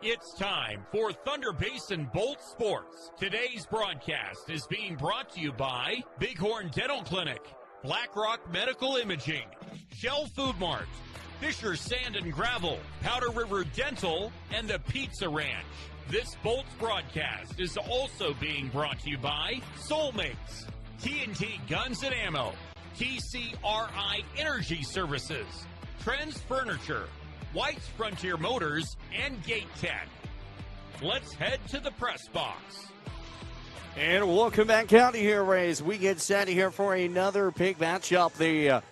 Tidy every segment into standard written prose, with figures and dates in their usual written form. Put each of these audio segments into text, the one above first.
It's time for Thunder Basin Bolt Sports. Today's broadcast is being brought to you by Bighorn Dental Clinic, Black Rock Medical Imaging, Shell Food Mart, Fisher Sand and Gravel, Powder River Dental, and the Pizza Ranch. This Bolts broadcast is also being brought to you by Soulmates, TNT Guns and Ammo, TCRI Energy Services, Trends Furniture, White's Frontier Motors, and Gate Tech. Let's head to the press box. And welcome back out here as we get set here for another big matchup. The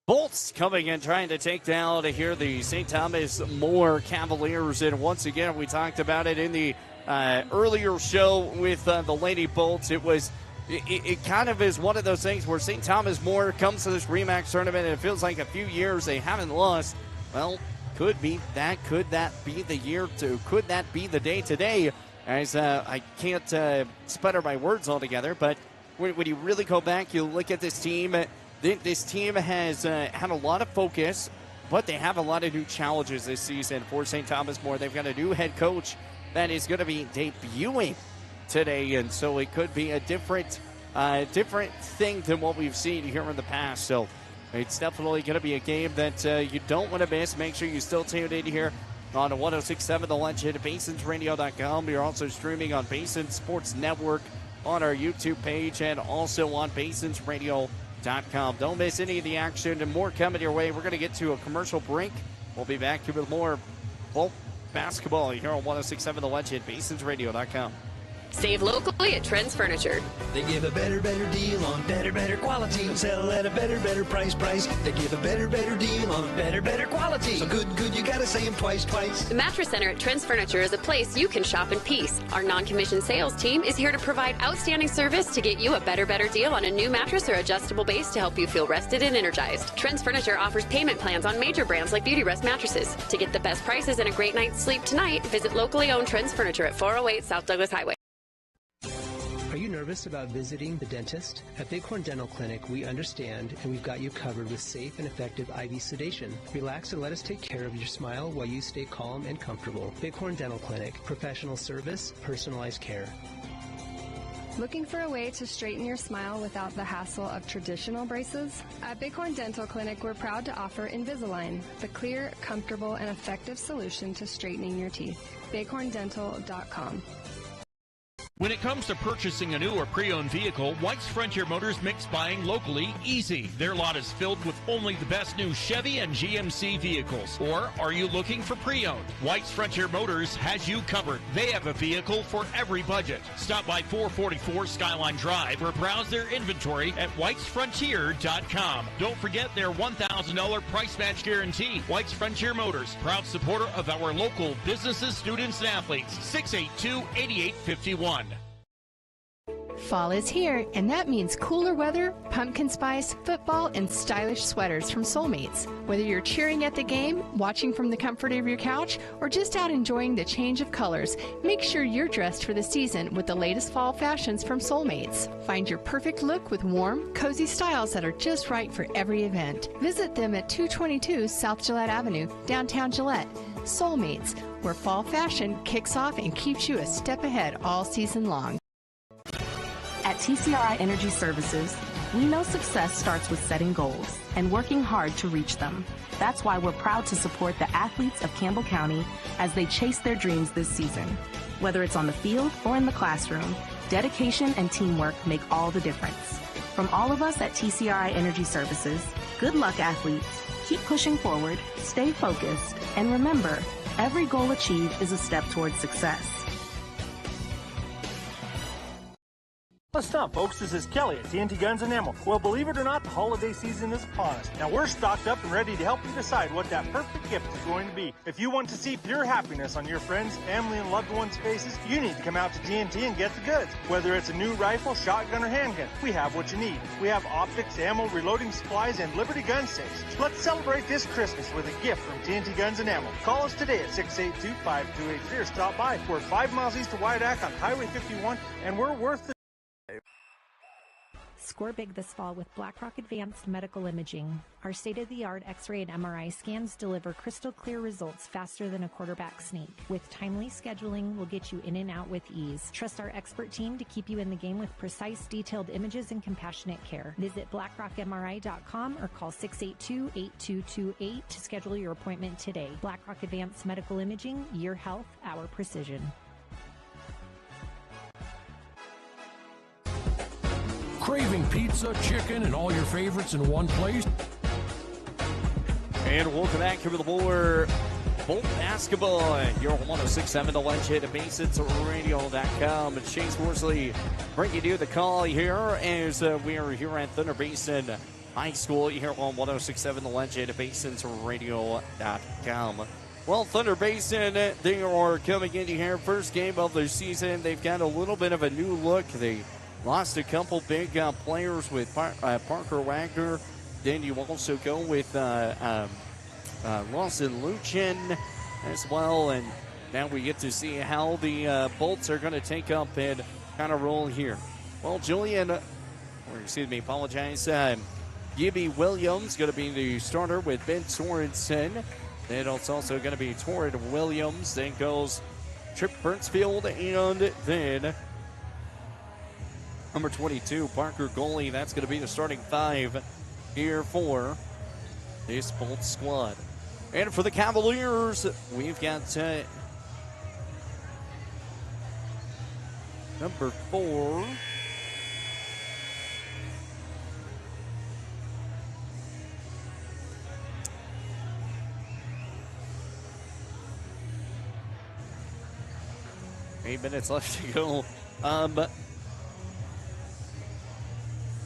Bolts coming in trying to take down here the St. Thomas More Cavaliers. And once again, we talked about it in the earlier show with the Lady Bolts. It kind of is one of those things where St. Thomas More comes to this REMAX tournament and it feels like a few years they haven't lost. Well, could that be the year to? Could that be the day today? As I can't sputter my words altogether, but when you really go back, you look at this team. This team has had a lot of focus, but they have a lot of new challenges this season for St. Thomas More. They've got a new head coach that is going to be debuting today, and so it could be a different thing than what we've seen here in the past. So it's definitely going to be a game that you don't want to miss. Make sure you still tune in here on 106.7 The Legend, BasinsRadio.com. You're also streaming on Basin Sports Network on our YouTube page and also on BasinsRadio.com. Don't miss any of the action and more coming your way. We're going to get to a commercial break. We'll be back here with more basketball here on 106.7 The Legend, BasinsRadio.com. Save locally at Trends Furniture. They give a better deal on better quality. Sell at a better price. They give a better deal on better quality. So good, you gotta say them twice. The Mattress Center at Trends Furniture is a place you can shop in peace. Our non-commissioned sales team is here to provide outstanding service to get you a better deal on a new mattress or adjustable base to help you feel rested and energized. Trends Furniture offers payment plans on major brands like Beauty Rest mattresses. To get the best prices and a great night's sleep tonight, visit locally owned Trends Furniture at 408 South Douglas Highway. Are you nervous about visiting the dentist? At Bighorn Dental Clinic, we understand and we've got you covered with safe and effective IV sedation. Relax and let us take care of your smile while you stay calm and comfortable. Bighorn Dental Clinic, professional service, personalized care. Looking for a way to straighten your smile without the hassle of traditional braces? At Bighorn Dental Clinic, we're proud to offer Invisalign, the clear, comfortable, and effective solution to straightening your teeth. BighornDental.com. When it comes to purchasing a new or pre-owned vehicle, White's Frontier Motors makes buying locally easy. Their lot is filled with only the best new Chevy and GMC vehicles. Or are you looking for pre-owned? White's Frontier Motors has you covered. They have a vehicle for every budget. Stop by 444 Skyline Drive or browse their inventory at whitesfrontier.com. Don't forget their $1,000 price match guarantee. White's Frontier Motors, proud supporter of our local businesses, students, and athletes. 682-8851. Fall is here, and that means cooler weather, pumpkin spice, football, and stylish sweaters from Soulmates. Whether you're cheering at the game, watching from the comfort of your couch, or just out enjoying the change of colors, make sure you're dressed for the season with the latest fall fashions from Soulmates. Find your perfect look with warm, cozy styles that are just right for every event. Visit them at 222 South Gillette Avenue, downtown Gillette. Soulmates, where fall fashion kicks off and keeps you a step ahead all season long. At TCRI Energy Services, we know success starts with setting goals and working hard to reach them. That's why we're proud to support the athletes of Campbell County as they chase their dreams this season. Whether it's on the field or in the classroom, dedication and teamwork make all the difference. From all of us at TCRI Energy Services, good luck, athletes. Keep pushing forward, stay focused, and remember, every goal achieved is a step towards success. What's up, folks? This is Kelly at TNT Guns and Ammo. Well, believe it or not, the holiday season is upon us. Now, we're stocked up and ready to help you decide what that perfect gift is going to be. If you want to see pure happiness on your friends, family, and loved ones' faces, you need to come out to TNT and get the goods. Whether it's a new rifle, shotgun, or handgun, we have what you need. We have optics, ammo, reloading supplies, and Liberty gun safes. Let's celebrate this Christmas with a gift from TNT Guns and Ammo. Call us today at 682-5283 or stop by. We're 5 miles east of Wyandotte on Highway 51, and we're worth the Score big this fall with BlackRock Advanced Medical Imaging. Our state-of-the-art X-ray and MRI scans deliver crystal clear results faster than a quarterback sneak. With timely scheduling, we'll get you in and out with ease. Trust our expert team to keep you in the game with precise, detailed images and compassionate care. Visit blackrockmri.com or call 682-8228 to schedule your appointment today. BlackRock Advanced Medical Imaging, your health, our precision. Craving pizza, chicken, and all your favorites in one place? And welcome back here with more Bolt basketball. You're on 106.7 The Legend at BasinRadio.com. And Chase Worsley bringing you the call here as we are here at Thunder Basin High School here on 106.7 The Legend at BasinRadio.com. Well, Thunder Basin, they are coming in here. First game of the season. They've got a little bit of a new look. They lost a couple big players with Parker Wagner. Then you also go with Lawson Luchin as well. And now we get to see how the Bolts are going to take up and kind of roll here. Well, Gibby Williams going to be the starter with Ben Sorensen. Then it's also going to be Torrid Williams. Then goes Trip Burnsfield, and then number 22, Parker Goalie. That's going to be the starting five here for this Bolt squad. And for the Cavaliers, we've got number 4. Eight minutes left to go.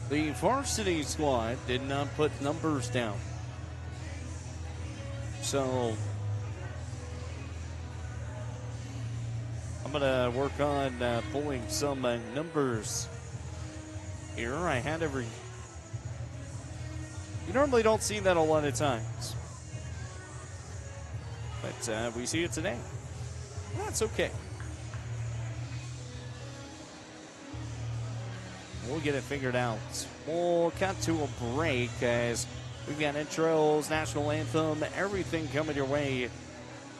The varsity squad did not put numbers down. So I'm going to work on pulling some numbers here. You normally don't see that a lot of times, but we see it today. That's okay. We'll get it figured out. We'll cut to a break as we've got intros, national anthem, everything coming your way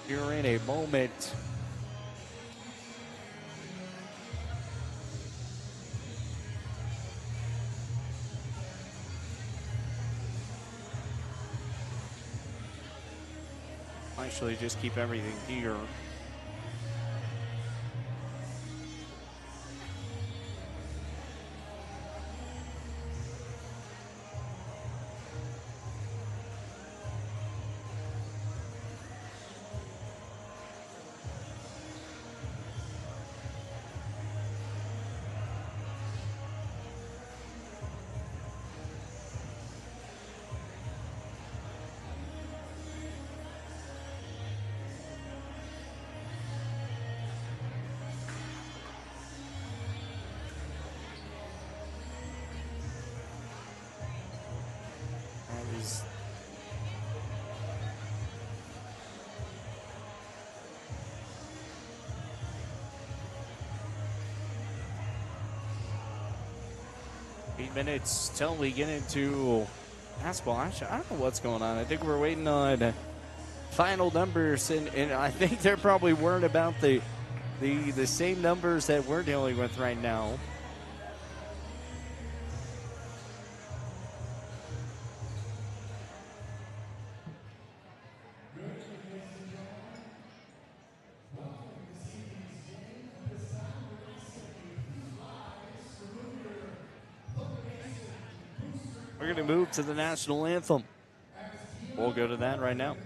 here in a moment. Actually, just keep everything here. is. Eight minutes till we get into basketball. Actually, I don't know what's going on. I think we're waiting on final numbers, and I think they're probably worried about the same numbers that we're dealing with right now. We're going to move to the national anthem. We'll go to that right now.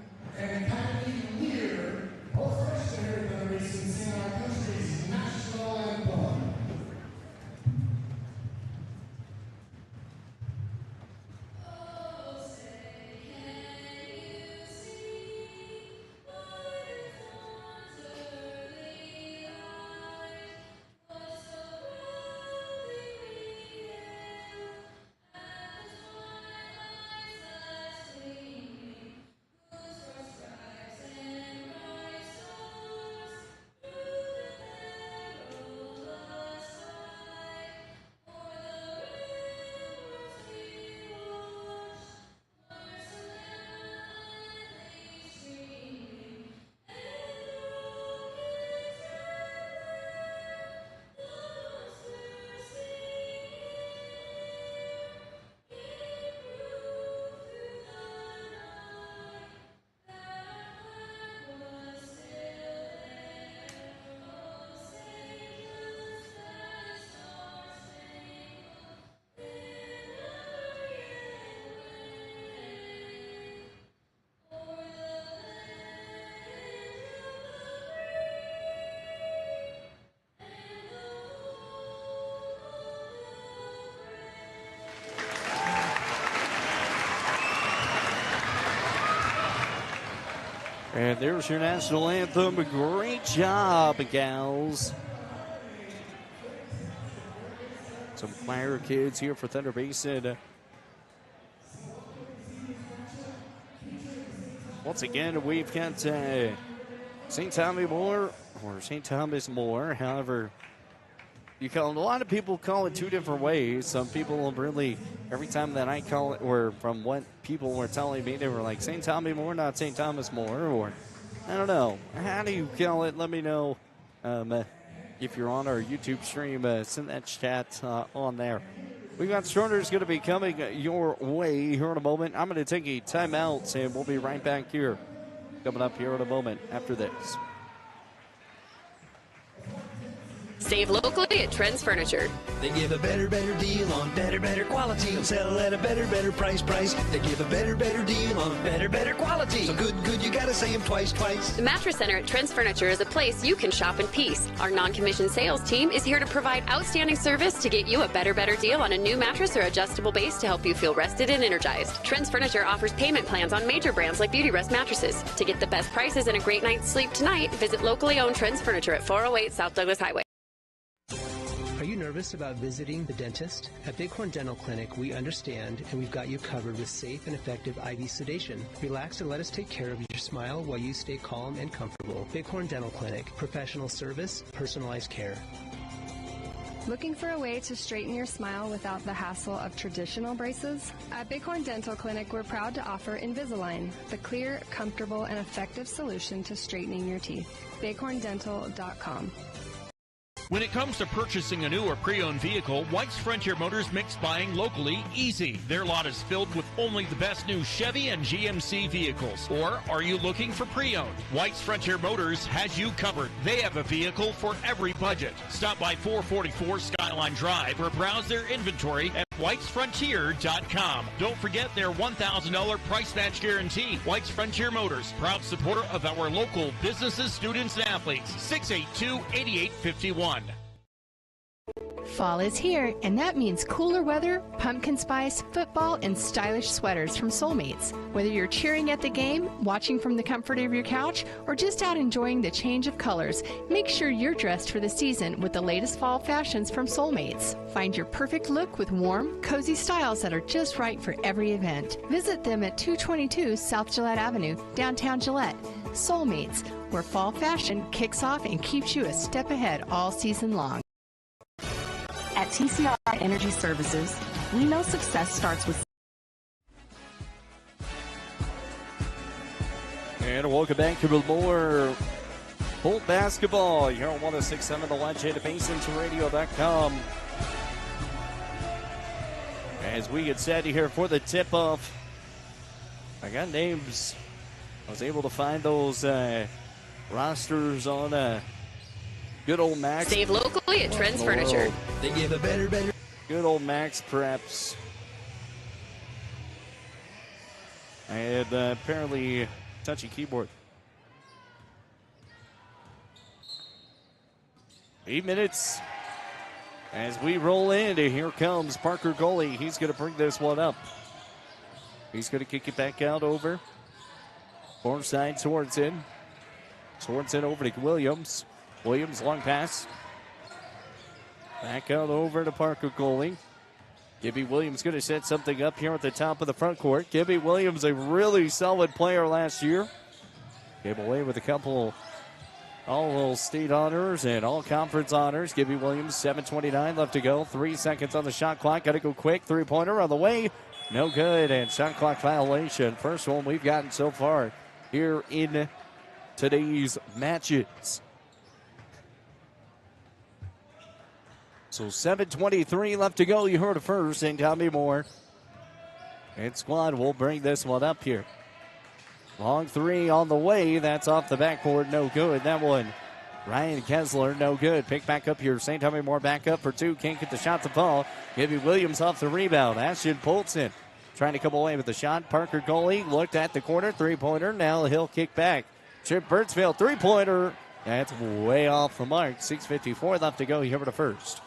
And there's your national anthem. Great job, gals. Some choir kids here for Thunder Basin. Once again, we've got St. Thomas More. However, you call it, a lot of people call it two different ways. Some people really, every time that I call it, or from what people were telling me, they were like, St. Thomas More, not St. Thomas More, or I don't know. How do you call it? Let me know if you're on our YouTube stream. Send that chat on there. We've got starters going to be coming your way here in a moment. I'm going to take a timeout, and we'll be right back here. Coming up here in a moment after this. Save locally at Trent's Furniture. They give a better deal on better quality. They'll sell at a better price. They give a better deal on better quality. So good, you gotta say them twice. The Mattress Center at Trent's Furniture is a place you can shop in peace. Our non-commissioned sales team is here to provide outstanding service to get you a better deal on a new mattress or adjustable base to help you feel rested and energized. Trent's Furniture offers payment plans on major brands like Beauty Rest mattresses. To get the best prices and a great night's sleep tonight, visit locally owned Trent's Furniture at 408 South Douglas Highway. Are you nervous about visiting the dentist? At Bighorn Dental Clinic, we understand and we've got you covered with safe and effective IV sedation. Relax and let us take care of your smile while you stay calm and comfortable. Bighorn Dental Clinic, professional service, personalized care. Looking for a way to straighten your smile without the hassle of traditional braces? At Bighorn Dental Clinic, we're proud to offer Invisalign, the clear, comfortable, and effective solution to straightening your teeth. bighorndental.com. When it comes to purchasing a new or pre-owned vehicle, White's Frontier Motors makes buying locally easy. Their lot is filled with only the best new Chevy and GMC vehicles. Or are you looking for pre-owned? White's Frontier Motors has you covered. They have a vehicle for every budget. Stop by 444 Skyline Drive or browse their inventory at whitesfrontier.com. Don't forget their $1,000 price match guarantee. White's Frontier Motors, proud supporter of our local businesses, students, and athletes. 682-8851. Fall is here, and that means cooler weather, pumpkin spice, football, and stylish sweaters from Soulmates. Whether you're cheering at the game, watching from the comfort of your couch, or just out enjoying the change of colors, make sure you're dressed for the season with the latest fall fashions from Soulmates. Find your perfect look with warm, cozy styles that are just right for every event. Visit them at 222 South Gillette Avenue, downtown Gillette. Soulmates, where fall fashion kicks off and keeps you a step ahead all season long. At TCRI Energy Services, we know success starts with... And welcome back to more Bolt basketball here on 106.7 The Legend, BasinRadio.com. As we get set here for the tip-off, I got names. I was able to find those rosters on good old Max. Save locally at Trent's Furniture. They give a better. Good old Max Preps. And apparently touchy keyboard. 8 minutes as we roll in. And here comes Parker Goalie. He's going to bring this one up. He's going to kick it back out over. Far side, Sorensen. Sorensen over to Williams. Williams, long pass. Back out over to Parker Goalie. Gibby Williams going to set something up here at the top of the front court. Gibby Williams, a really solid player last year. Came away with a couple all-state honors and all-conference honors. Gibby Williams, 7:29 left to go. 3 seconds on the shot clock. Got to go quick. Three-pointer on the way. No good, and shot clock violation. First one we've gotten so far here in today's matches. So 7:23 left to go. You heard it first, St. Tommy Moore. And squad will bring this one up here. Long three on the way. That's off the backboard. No good. That one, Ryan Kessler, no good. Pick back up here. St. Tommy Moore back up for two. Can't get the shot to fall. Gibby Williams off the rebound. Ashton Polson trying to come away with the shot. Parker Goalie looked at the corner. Three-pointer. Now he'll kick back. Chip Birdsfield, three-pointer. That's way off the mark. 6:54 left to go. You heard it first.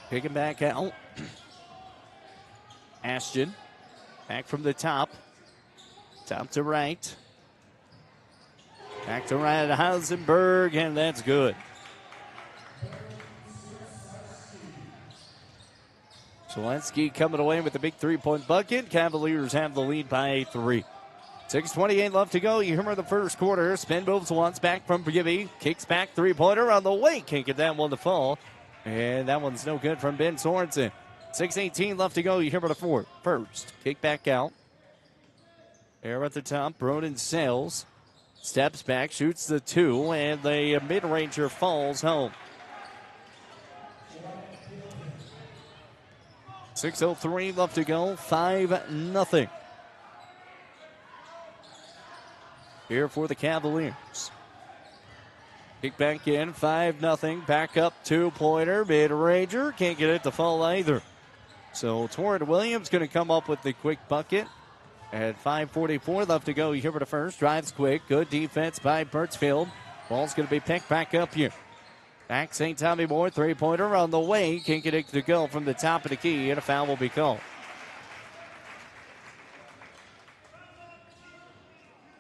Picking back out. Ashton back from the top. Top to right. Back to right at Heisenberg, and that's good. Zelensky coming away with the big three-point bucket. Cavaliers have the lead by 3. 6:28 left to go. You remember the first quarter. Spin moves once back from Gibby. Kicks back three-pointer on the way. Can't get that one to fall. And that one's no good from Ben Sorensen. 6:18 left to go. You remember the first. Kick back out. Air at the top. Broden sails. Steps back. Shoots the 2. And the mid-ranger falls home. 6:03 left to go. 5-0. Here for the Cavaliers. Kick back in, 5-0. Back up, 2-pointer. Mid-ranger, can't get it to fall either. So Torrent Williams going to come up with the quick bucket. At 5:44 left to go. You hear for the first. Drives quick. Good defense by Birchfield. Ball's going to be picked back up here. Back St. Tommy Moore, 3-pointer on the way. Can't get it to go from the top of the key, and a foul will be called.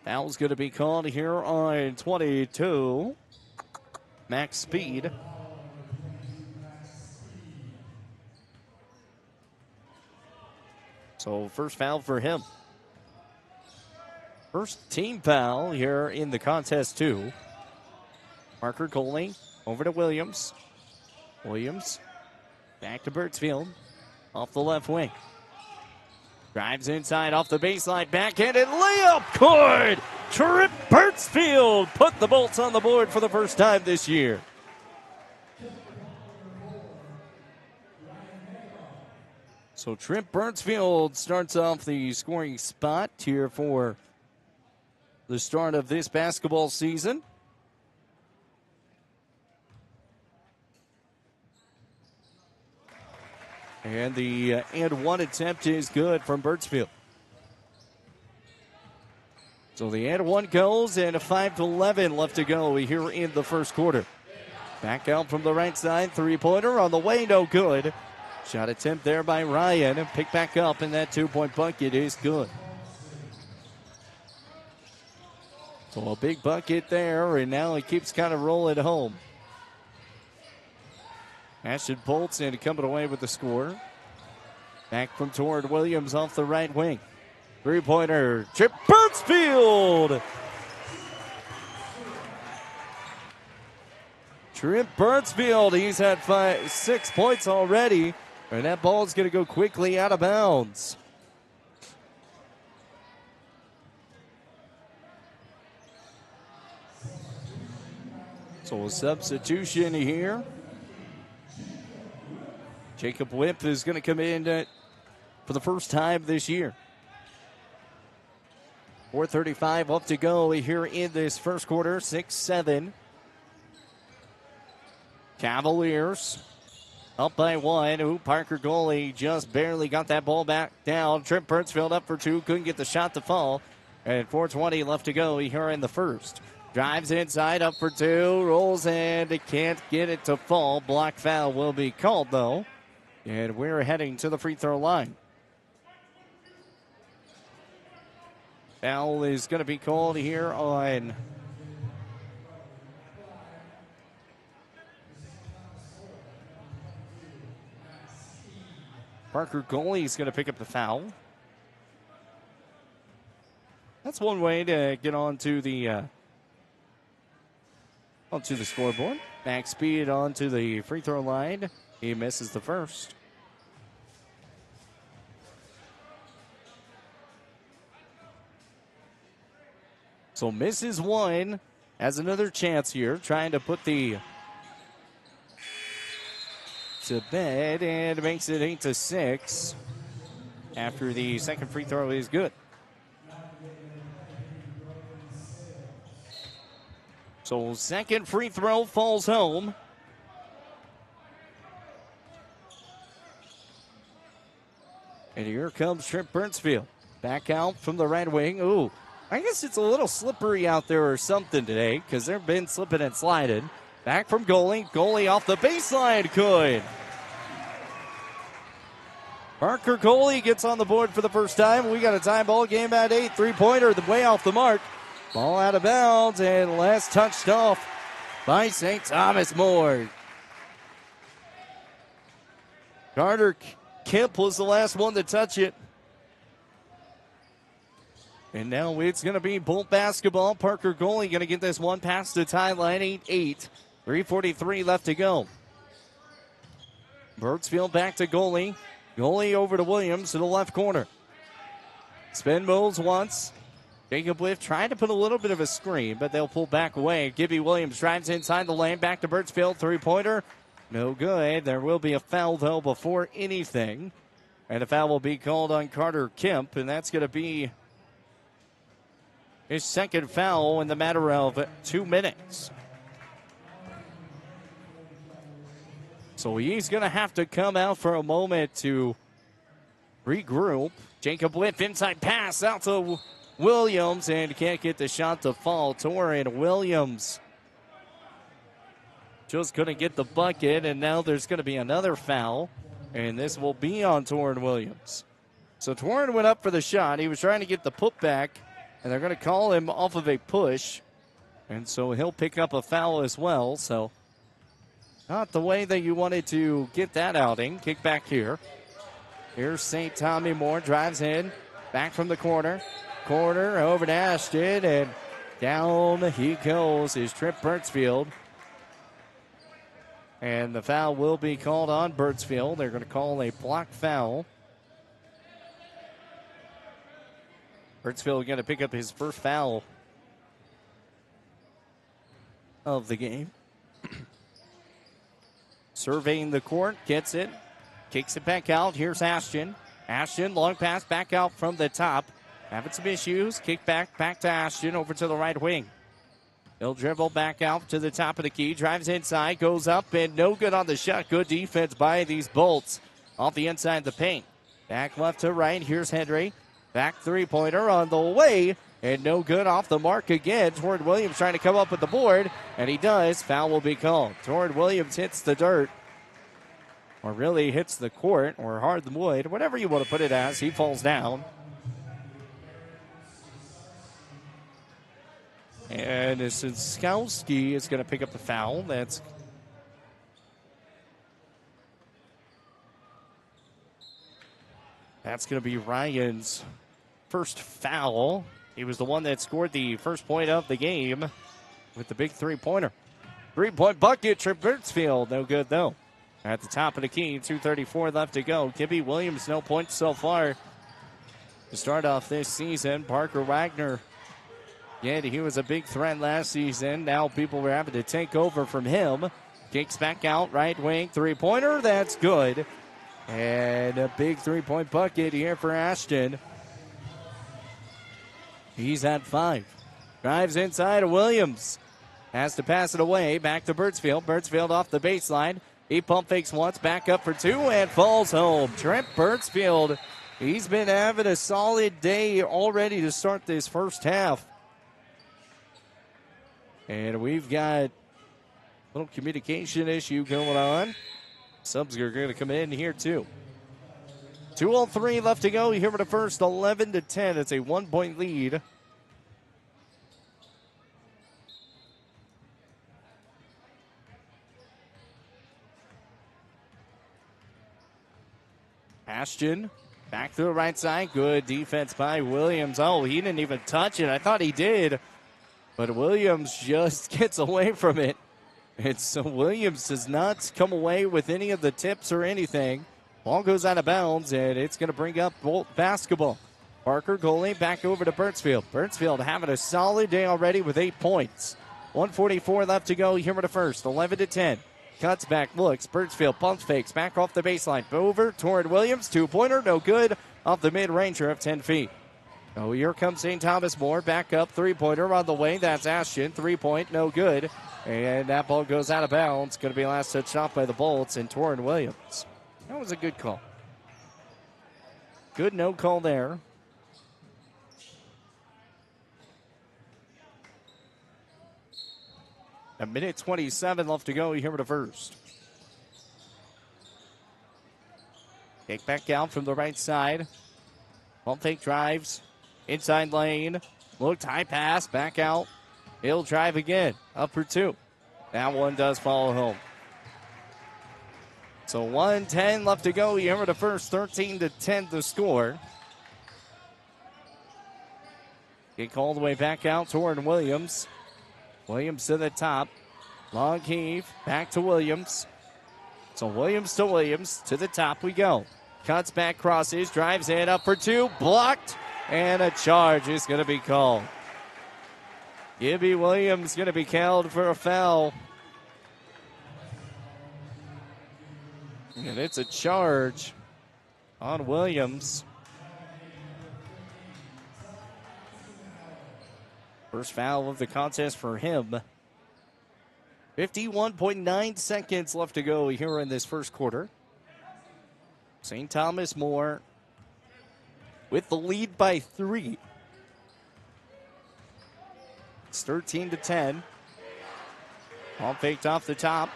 Foul's going to be called here on 22. Max Speed. So first foul for him. First team foul here in the contest, too. Parker Coley over to Williams. Williams back to Birchfield. Off the left wing. Drives inside off the baseline. Backhanded layup. Good. Trip Birchfield put the Bolts on the board for the first time this year. So Trip Birchfield starts off the scoring spot here for the start of this basketball season. And the and one attempt is good from Birchfield. So the and one goes, and a 5-11 left to go here in the first quarter. Back out from the right side, 3-pointer on the way, no good. Shot attempt there by Ryan, and pick back up, and that 2-point bucket is good. So a big bucket there, and now he keeps kind of rolling home. Ashton Polson coming away with the score. Back from Torrent Williams off the right wing. 3-pointer, Trip Birchfield. Trip Birchfield, he's had 6 points already. And that ball is going to go quickly out of bounds. So a substitution here. Jacob Whip is going to come in for the first time this year. 4:35 up to go here in this first quarter. 6-7. Cavaliers up by 1. Ooh, Parker goalie just barely got that ball back down. Trip Birchfield up for 2. Couldn't get the shot to fall. And 4:20 left to go here in the first. Drives inside, up for 2. Rolls and can't get it to fall. Block foul will be called, though. And we're heading to the free throw line. Foul is going to be called here on Parker goalie is going to pick up the foul. That's one way to get onto the scoreboard. Max Speed onto the free throw line. He misses the first. So misses one. Has another chance here. Trying to put the to bed and makes it 8-6 after the second free throw is good. So second free throw falls home. And here comes Trip Birchfield. Back out from the right wing. Ooh, I guess it's a little slippery out there or something today because they've been slipping and sliding. Back from goalie. Goalie off the baseline. Good. Parker Coley gets on the board for the first time. We got a tie ball game at 8. Three-pointer, the way off the mark. Ball out of bounds and last touched off by St. Thomas More. Carter Kemp was the last one to touch it. And now it's going to be Bolt basketball. Parker Coley going to get this one past the tie line, 8-8. 3:43 left to go. Birdsfield back to Goalie. Goalie over to Williams to the left corner. Spin moves once. Jacob Whiff trying to put a little bit of a screen, but they'll pull back away. Gibby Williams drives inside the lane. Back to Birdsfield. Three-pointer. No good. There will be a foul, though, before anything. And a foul will be called on Carter Kemp, and that's going to be his second foul in the matter of 2 minutes. So he's going to have to come out for a moment to regroup. Jacob Whiff inside pass out to Williams and can't get the shot to fall. Torrin Williams just couldn't get the bucket, and now there's going to be another foul, and this will be on Torrin Williams. So Torrin went up for the shot. He was trying to get the putback, and they're going to call him off of a push, and so he'll pick up a foul as well. So not the way that you wanted to get that outing. Kick back here. Here's St. Tommy Moore, drives in, back from the corner. Corner over to Ashton, and down he goes is Trip Birdsfield. And the foul will be called on Birdsfield. They're going to call a block foul. Birdsfield going to pick up his first foul of the game. Surveying the court, gets it, kicks it back out. Here's Ashton. Ashton, long pass back out from the top. Having some issues. Kick back to Ashton over to the right wing. He'll dribble back out to the top of the key. Drives inside, goes up, and no good on the shot. Good defense by these Bolts off the inside of the paint. Back left to right. Here's Henry. Back three-pointer on the way, and no good off the mark again. Torrin Williams trying to come up with the board, and he does. Foul will be called. Torrin Williams hits the dirt, or really hits the court, or hardwood, whatever you want to put it as. He falls down. And Siskowski is going to pick up the foul. That's going to be Ryan's first foul. He was the one that scored the first point of the game with the big three-pointer. Three-point bucket, Trip Birdsfield. No good, though. At the top of the key, 2:34 left to go. Gibby Williams, no points so far to start off this season. Parker Wagner, yeah, he was a big threat last season. Now people were having to take over from him. Kicks back out, right wing, three-pointer. That's good. And a big three-point bucket here for Ashton. He's at 5. Drives inside of Williams. Has to pass it away. Back to Birdsfield. Birdsfield off the baseline. He pump fakes once, back up for 2, and falls home. Trent Birdsfield, he's been having a solid day already to start this first half. And we've got a little communication issue going on. Subs are going to come in here, too. 2:03 left to go here for the first, 11-10. It's a 1-point lead. Ashton back to the right side. Good defense by Williams. Oh, he didn't even touch it. I thought he did. But Williams just gets away from it. And so Williams does not come away with any of the tips or anything. Ball goes out of bounds, and it's going to bring up Bolt basketball. Parker goalie back over to Birdsfield. Birdsfield having a solid day already with 8 points. 1:44 left to go here for the first. 11-10. Cuts back, looks. Birdsfield pump fakes back off the baseline. Over toward Williams. 2-pointer, no good. Off the mid-ranger of 10 feet. Oh, here comes St. Thomas More. Back up, three-pointer on the way. That's Ashton. 3-point, no good. And that ball goes out of bounds. Going to be last touched off by the Bolts and Torrin Williams. That was a good call. Good no call there. A minute 27 left to go here for the first. Kick back out from the right side. Pump fake drives. Inside lane. Looked high pass. Back out. He'll drive again. Up for 2. That one does follow home. So 1:10 left to go here in the first. 13-10 the score. Kick all the way back out toward Williams. Williams to the top. Long heave. Back to Williams. So Williams to Williams. To the top we go. Cuts back, crosses, drives in, up for 2. Blocked. And a charge is going to be called. Gibby Williams going to be called for a foul. And it's a charge on Williams. First foul of the contest for him. 51.9 seconds left to go here in this first quarter. St. Thomas More with the lead by 3. It's 13-10. Ball faked off the top.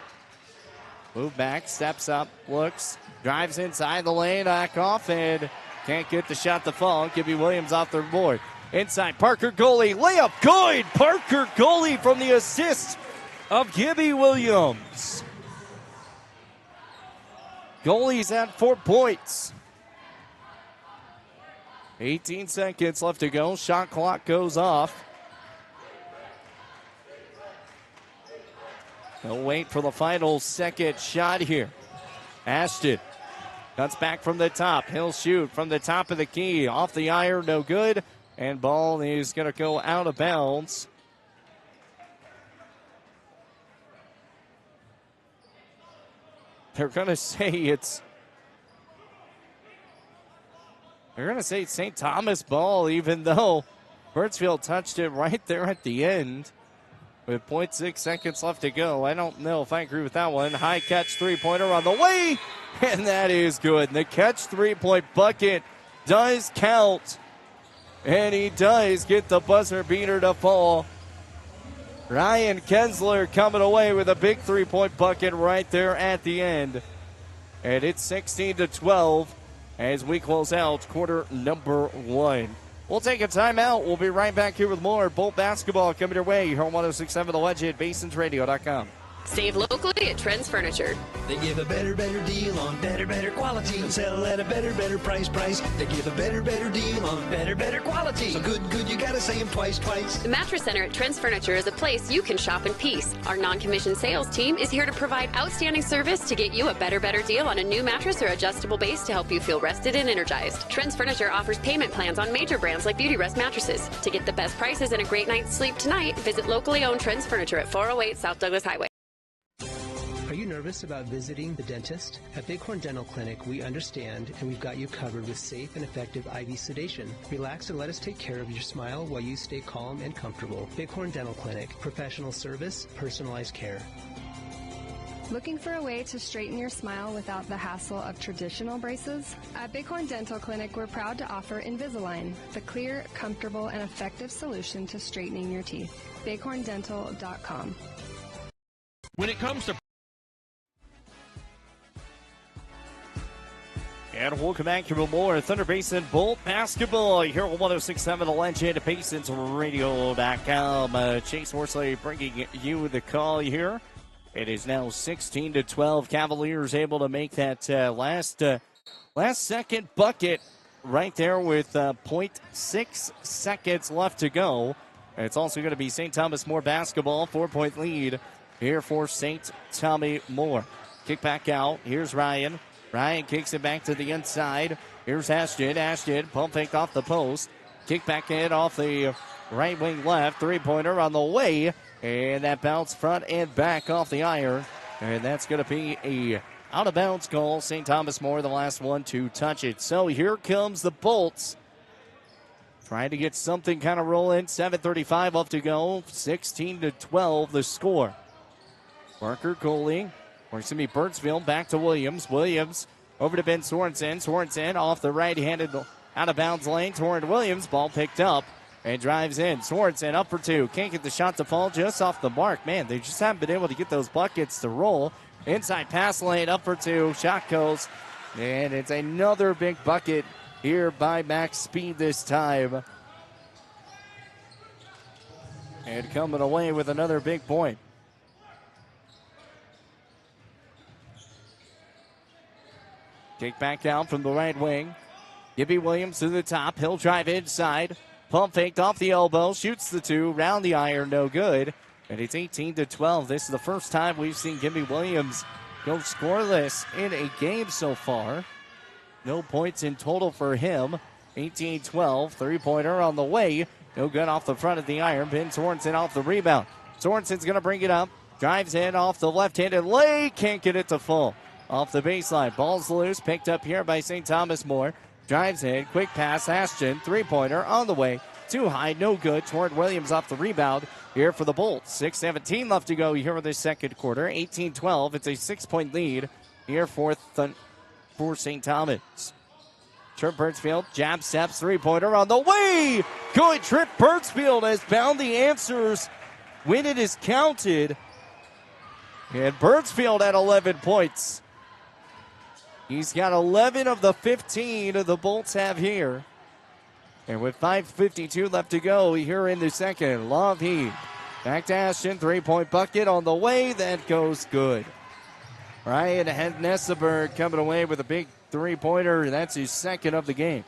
Move back, steps up, looks, drives inside the lane, back off, and can't get the shot to fall. Gibby Williams off the board. Inside, Parker goalie, layup good! Parker goalie from the assist of Gibby Williams. Goalie's at 4 points. 18 seconds left to go. Shot clock goes off. They'll wait for the final second shot here. Ashton cuts back from the top. He'll shoot from the top of the key. Off the iron, no good. And ball is going to go out of bounds. They're going to say it's St. Thomas ball, even though Birdsfield touched it right there at the end with 0.6 seconds left to go. I don't know if I agree with that one. High catch three-pointer on the way, and that is good. And the catch three-point bucket does count, and he does get the buzzer beater to fall. Ryan Kensler coming away with a big three-point bucket right there at the end. And it's 16-12 as we close out quarter number 1. We'll take a timeout. We'll be right back here with more Bolt basketball coming your way here on 106.7 The Legend, BasonsRadio.com. Save locally at Trent's Furniture. They give a better deal on better quality and sell at a better price. They give a better deal on better quality. So good, you gotta say them twice. The Mattress Center at Trent's Furniture is a place you can shop in peace. Our non-commissioned sales team is here to provide outstanding service to get you a better deal on a new mattress or adjustable base to help you feel rested and energized. Trent's Furniture offers payment plans on major brands like Beauty Rest mattresses. To get the best prices and a great night's sleep tonight, visit locally owned Trent's Furniture at 408 South Douglas Highway. Are you nervous about visiting the dentist? At Bighorn Dental Clinic, we understand and we've got you covered with safe and effective IV sedation. Relax and let us take care of your smile while you stay calm and comfortable. Bighorn Dental Clinic, professional service, personalized care. Looking for a way to straighten your smile without the hassle of traditional braces? At Bighorn Dental Clinic, we're proud to offer Invisalign, the clear, comfortable, and effective solution to straightening your teeth. BighornDental.com. When it comes to And welcome back to more Thunder Basin Bolt basketball here on 106.7 The Legend, BasonsRadio.com. Chase Horsley bringing you the call here. It is now 16-12. Cavaliers able to make that last second bucket right there with 0.6 seconds left to go. And it's also going to be St. Thomas More basketball, 4-point lead here for St. Tommy More. Kick back out. Here's Ryan. Ryan kicks it back to the inside. Here's Ashton. Ashton pump fake off the post. Kick back in off the right wing left. Three-pointer on the way. And that bounce front and back off the iron. And that's going to be a out-of-bounds call. St. Thomas More, the last one to touch it. So here comes the Bolts. Trying to get something kind of rolling. 7:35 left to go. 16-12 the score. Parker goalie. Or it's going to be Birdsfield back to Williams. Williams over to Ben Sorensen. Sorensen off the right-handed out-of-bounds lane toward Williams. Ball picked up and drives in. Sorensen up for 2. Can't get the shot to fall, just off the mark. Man, they just haven't been able to get those buckets to roll. Inside pass lane up for 2. Shot goes And it's another big bucket here by Max Speed this time. And coming away with another big point. Kick back out from the right wing. Gibby Williams to the top. He'll drive inside. Pump faked off the elbow. Shoots the two. Round the iron. No good. And it's 18-12. This is the first time we've seen Gibby Williams go scoreless in a game so far. No points in total for him. 18-12. Three-pointer on the way. No good off the front of the iron. Ben Sorensen off the rebound. Sorensen's going to bring it up. Drives in off the left-handed lay. Can't get it to fall. Off the baseline. Ball's loose. Picked up here by St. Thomas More. Drives in. Quick pass. Ashton. Three-pointer on the way. Too high. No good. Torrent Williams off the rebound here for the Bolts. 6:17 left to go here in the second quarter. 18-12. It's a 6-point lead here for St. Thomas. Trip Birdsfield. Jab steps. Three-pointer on the way. Good. Trip Birdsfield has found the answers when it is counted. And Birdsfield at 11 points. He's got 11 of the 15 the Bolts have here. And with 5:52 left to go here in the second, Love Heat. Back to Ashton, three-point bucket on the way. That goes good. Ryan Nesseberg coming away with a big three-pointer. That's his second of the game.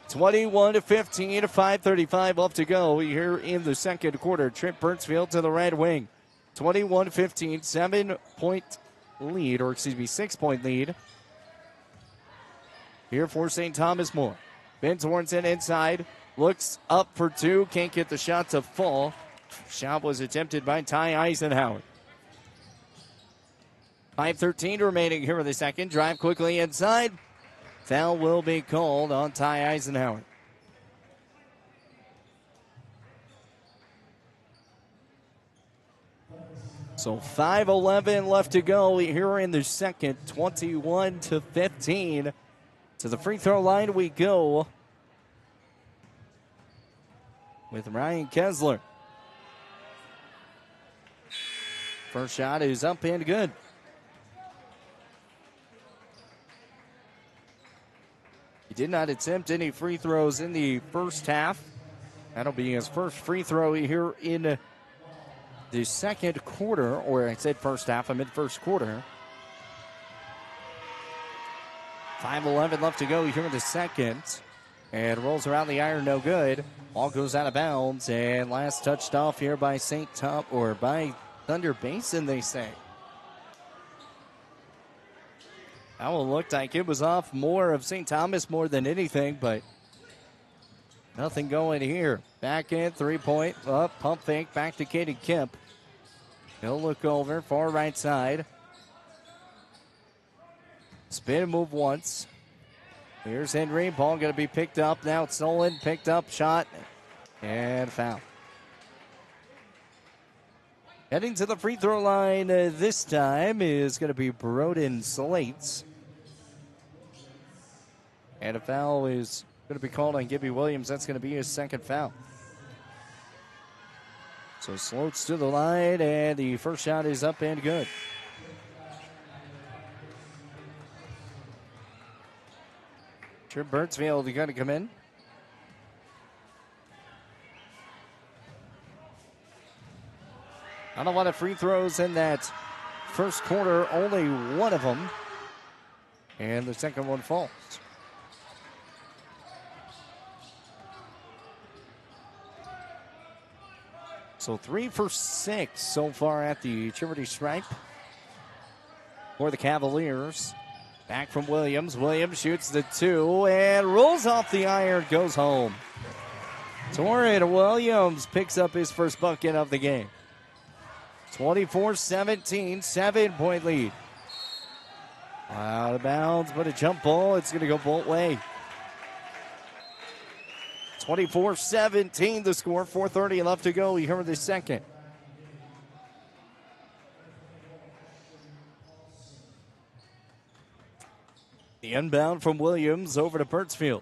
21-15, 5:35 left to go here in the second quarter. Trip Birdsfield to the right wing. 21-15, 7-point lead, or excuse me, 6-point lead here for St. Thomas More. Ben Sorensen inside, looks up for two, can't get the shot to fall. Shot was attempted by Ty Eisenhower. 5:13 remaining here in the second. Drive quickly inside. Foul will be called on Ty Eisenhower. So 5:11 left to go here in the second. 21-15. To the free throw line we go with Ryan Kessler. First shot is up and good. He did not attempt any free throws in the first half. That'll be his first free throw here in the second quarter, or I said first half, I meant first quarter. 5:11 left to go here in the second. And rolls around the iron, no good. Ball goes out of bounds, and last touched off here by by Thunder Basin, they say. That one looked like it was off more of St. Thomas more than anything, but nothing going here. Back in, three-point, up, pump fake, back to Katie Kemp. He'll look over, far right side. Spin and move once. Here's Henry. Ball going to be picked up. Now it's stolen. Picked up. Shot. And foul. Heading to the free throw line this time is going to be Broden Slates. And a foul is going to be called on Gibby Williams. That's going to be his second foul. So Slates to the line, and the first shot is up and good. Trip Birdsfield going to come in. Not a lot of free throws in that first quarter, only one of them. And the second one falls. So 3 for 6 so far at the charity stripe for the Cavaliers. Back from Williams. Williams shoots the two and rolls off the iron, goes home. Torrent Williams picks up his first bucket of the game. 24-17, 7-point lead. Out of bounds, but a jump ball. It's going to go Bolt way. 24-17 the score. 4:30 left to go here in the second. The inbound from Williams over to Birdsfield.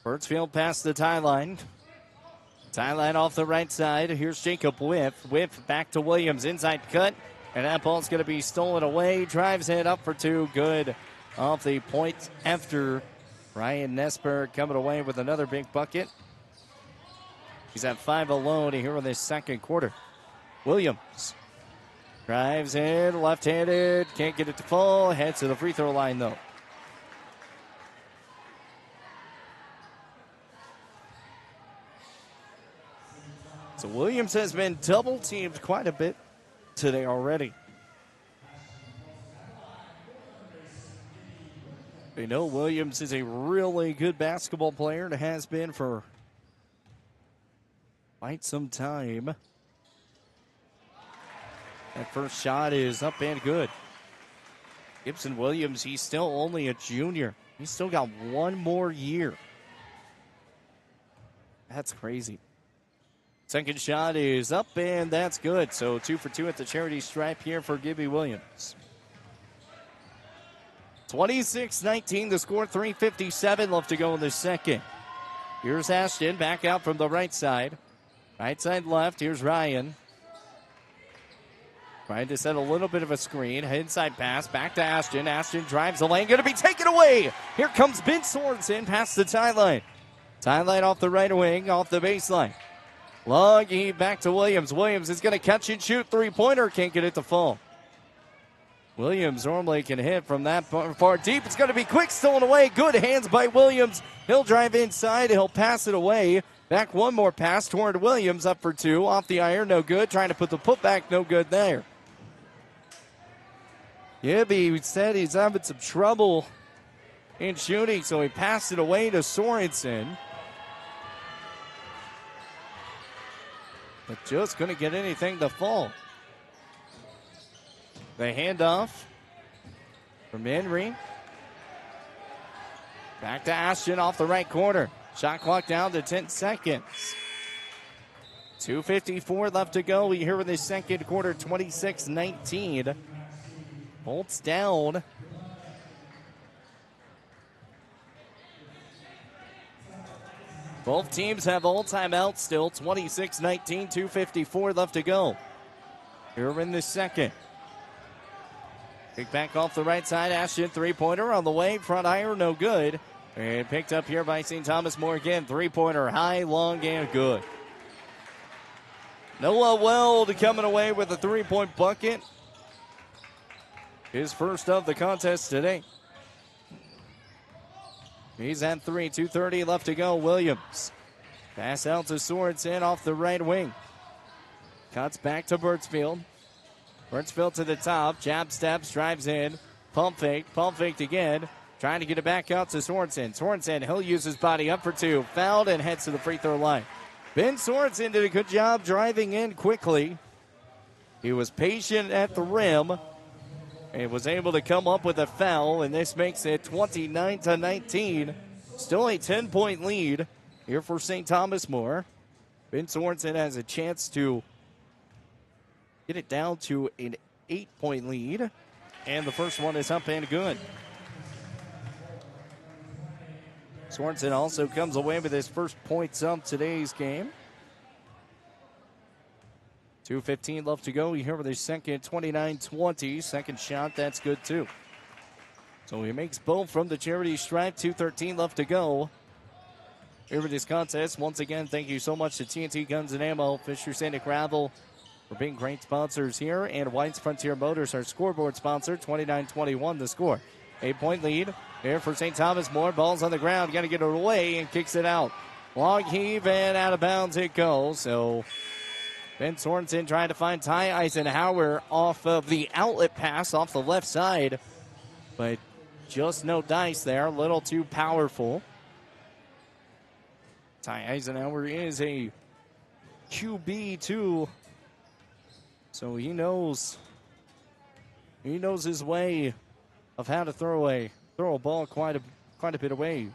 Birdsfield past the tie line. Tie line off the right side. Here's Jacob Whiff. Whiff back to Williams. Inside cut. And that ball's going to be stolen away. Drives it up for two. Good off the point after Ryan Nesper coming away with another big bucket. He's at 5 alone here in this second quarter. Williams drives in, left-handed, can't get it to fall. Heads to the free throw line, though. So Williams has been double-teamed quite a bit today already. We know Williams is a really good basketball player and has been for quite some time. That first shot is up and good. Gibson Williams, he's still only a junior. He's still got one more year. That's crazy. Second shot is up, and that's good. So 2 for 2 at the charity stripe here for Gibby Williams. 26-19 the score, 3:57 left to go in the second. Here's Ashton back out from the right side. Right side left, here's Ryan. Trying to set a little bit of a screen. Inside pass, back to Ashton. Ashton drives the lane, going to be taken away. Here comes Ben Sorensen past the tie line. Tie line off the right wing, off the baseline. Long heave back to Williams. Williams is going to catch and shoot. Three-pointer, can't get it to fall. Williams normally can hit from that far deep. It's going to be quick, stolen away. Good hands by Williams. He'll drive inside. He'll pass it away. Back one more pass toward Williams. Up for two. Off the iron, no good. Trying to put the putback, no good there. Gibby said he's having some trouble in shooting, so he passed it away to Sorensen. But just couldn't get anything to fall. The handoff from Henry. Back to Ashton off the right corner. Shot clock down to 10 seconds. 2:54 left to go. We here in the second quarter, 26-19. Bolts down. Both teams have all timeouts still. 26-19, 2:54 left to go. Here in the second. Kick back off the right side. Ashton, three-pointer on the way. Front iron, no good. And picked up here by St. Thomas More again. Three-pointer, high, long, and good. Noah Weld coming away with a three-point bucket. His first of the contest today. He's at 3, 2:30 left to go. Williams. Pass out to Sorensen off the right wing. Cuts back to Birdsfield. Birdsfield to the top. Jab steps, drives in. Pump faked again. Trying to get it back out to Sorensen. Sorensen, he'll use his body up for two. Fouled and heads to the free throw line. Ben Sorensen did a good job driving in quickly. He was patient at the rim and was able to come up with a foul, and this makes it 29-19. Still a 10-point lead here for St. Thomas More. Ben Sorensen has a chance to get it down to an 8-point lead, and the first one is up and good. Sorensen also comes away with his first points of today's game. 2:15 left to go. Here with his second, 29-20. Second shot, that's good too. So he makes both from the charity stripe. 2:13 left to go. Here with this contest. Once again, thank you so much to TNT Guns and Ammo, Fisher Santa Gravel for being great sponsors here. And White's Frontier Motors, our scoreboard sponsor. 29-21 the score. 8-point lead here for St. Thomas More. Ball's on the ground. Got to get it away and kicks it out. Long heave and out of bounds it goes. So Ben Sorensen trying to find Ty Eisenhower off of the outlet pass off the left side. But just no dice there. A little too powerful. Ty Eisenhower is a QB too. So he knows his way of how to throw a ball quite a bit of ways.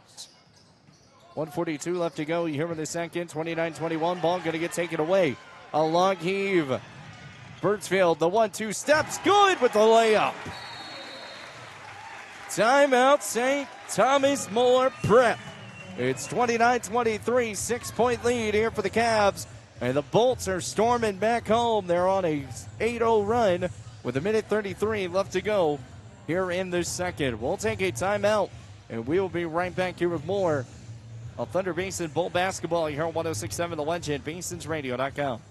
1:42 left to go. You hear in the second. 29-21. Ball going to get taken away. A long heave. Birdsfield, the 1-2 steps. Good with the layup. Timeout, St. Thomas More Prep. It's 29-23, 6-point lead here for the Cavs. And the Bolts are storming back home. They're on a 8-0 run. with 1:33 left to go here in the second. We'll take a timeout, and we will be right back here with more of Thunder Basin Bowl basketball here on 106.7 The Legend, BasinsRadio.com.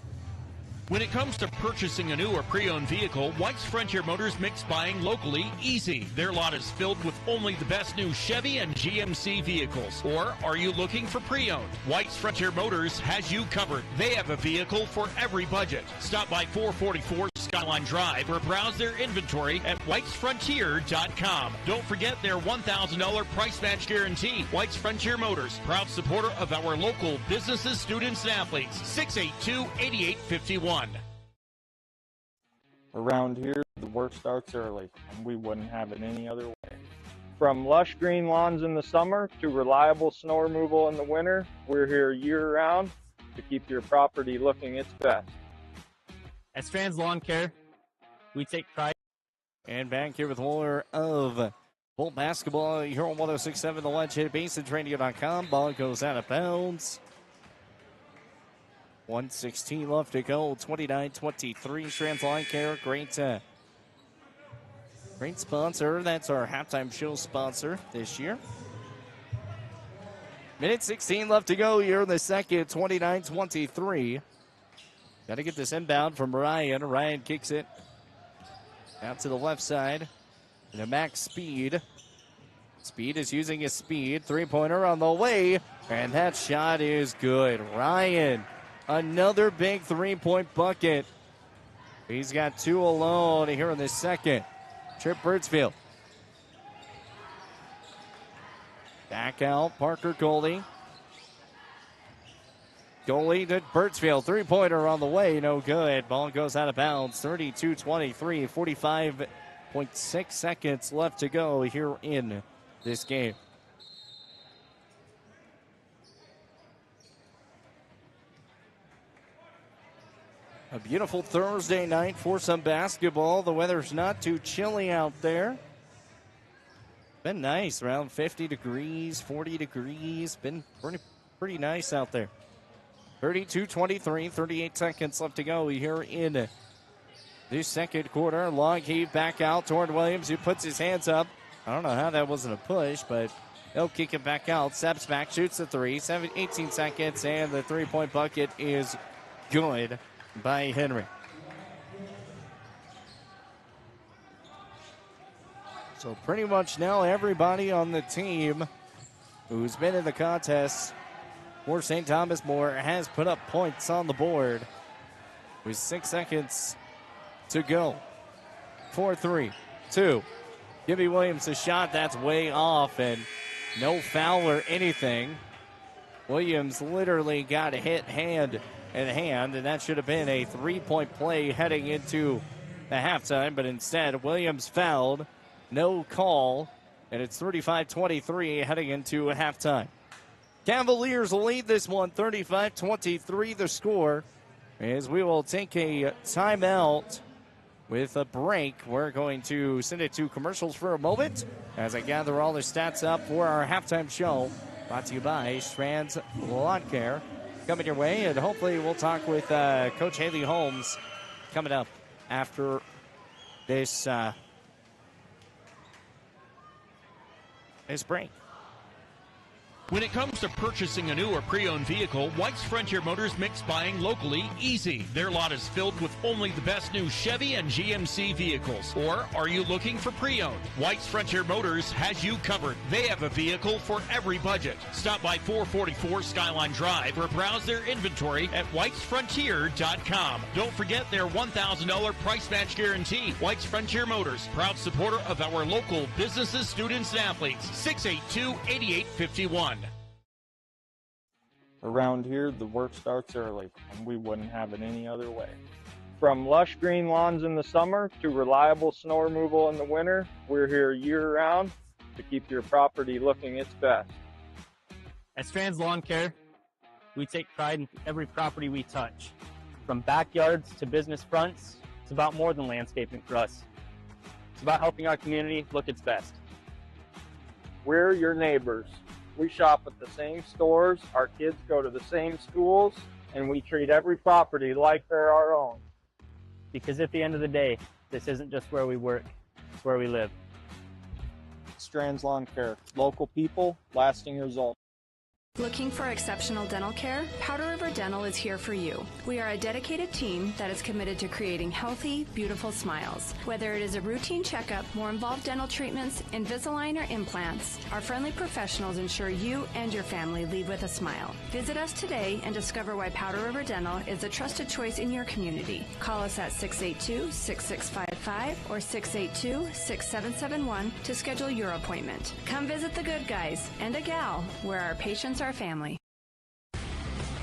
When it comes to purchasing a new or pre-owned vehicle, White's Frontier Motors makes buying locally easy. Their lot is filled with only the best new Chevy and GMC vehicles. Or are you looking for pre-owned? White's Frontier Motors has you covered. They have a vehicle for every budget. Stop by 444 Skyline Drive or browse their inventory at whitesfrontier.com. Don't forget their $1,000 price match guarantee. White's Frontier Motors, proud supporter of our local businesses, students, and athletes. 682-8851. Around here, the work starts early, and we wouldn't have it any other way. From lush green lawns in the summer to reliable snow removal in the winter, we're here year-round to keep your property looking its best. At Strands Lawn Care, we take pride. And back here with more of Bolt basketball here on 106.7 The Legend, BasinsRadio.com. Ball goes out of bounds. 1:16 left to go. 29-23. Strands Lawn Care, great sponsor. That's our halftime show sponsor this year. 1:16 left to go here in the second. 29-23. Got to get this inbound from Ryan. Ryan kicks it out to the left side. And Max Speed. Speed is using his speed. Three-pointer on the way. And that shot is good. Ryan, another big three-point bucket. He's got two alone here in the second. Trip Birdsfield. Back out, Parker Goldie. Goalie to Birdsfield. Three-pointer on the way. No good. Ball goes out of bounds. 32-23. 45.6 seconds left to go here in this game. A beautiful Thursday night for some basketball. The weather's not too chilly out there. Been nice. Around 50 degrees, 40 degrees. Been pretty nice out there. 32-23, 38 seconds left to go here in the second quarter. Long heave back out toward Williams, who puts his hands up. I don't know how that wasn't a push, but he'll kick it back out. Steps back, shoots the three. 18 seconds, and the three-point bucket is good by Henry. So pretty much now everybody on the team who's been in the contest for St. Thomas More has put up points on the board with 6 seconds to go. 4-3, 2. Gibby Williams a shot that's way off and no foul or anything. Williams literally got a hit hand in hand, and that should have been a three-point play heading into the halftime, but instead Williams fouled, no call, and it's 35-23 heading into halftime. Cavaliers lead this one 35-23 the score, as we will take a timeout with a break. We're going to send it to commercials for a moment as I gather all the stats up for our halftime show, brought to you by Strands Lawn Care. Coming your way, and hopefully we'll talk with Coach Haley Holmes coming up after this break. When it comes to purchasing a new or pre-owned vehicle, White's Frontier Motors makes buying locally easy. Their lot is filled with only the best new Chevy and GMC vehicles. Or are you looking for pre-owned? White's Frontier Motors has you covered. They have a vehicle for every budget. Stop by 444 Skyline Drive or browse their inventory at whitesfrontier.com. Don't forget their $1,000 price match guarantee. White's Frontier Motors, proud supporter of our local businesses, students, and athletes. 682-8851. Around here, the work starts early, and we wouldn't have it any other way. From lush green lawns in the summer to reliable snow removal in the winter, we're here year-round to keep your property looking its best. At Strands Lawn Care, we take pride in every property we touch. From backyards to business fronts, it's about more than landscaping for us. It's about helping our community look its best. We're your neighbors. We shop at the same stores, our kids go to the same schools, and we treat every property like they're our own. Because at the end of the day, This isn't just where we work, it's where we live. Strands Lawn Care. Local people, lasting results. Looking for exceptional dental care? Powder River Dental is here for you. We are a dedicated team that is committed to creating healthy, beautiful smiles. Whether it is a routine checkup, more involved dental treatments, Invisalign, or implants, our friendly professionals ensure you and your family leave with a smile. Visit us today and discover why Powder River Dental is the trusted choice in your community. Call us at 682-6655 or 682-6771 to schedule your appointment. Come visit the good guys and a gal where our patients our family.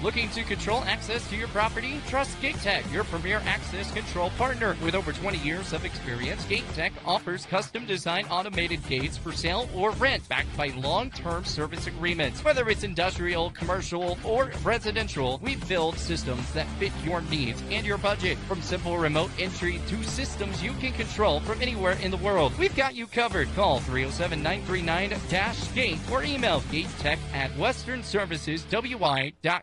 Looking to control access to your property? Trust GateTech, your premier access control partner. With over 20 years of experience, GateTech offers custom design automated gates for sale or rent, backed by long-term service agreements. Whether it's industrial, commercial, or residential, we build systems that fit your needs and your budget. From simple remote entry to systems you can control from anywhere in the world, we've got you covered. Call 307-939-GATE or email gatetech@westernserviceswi.com.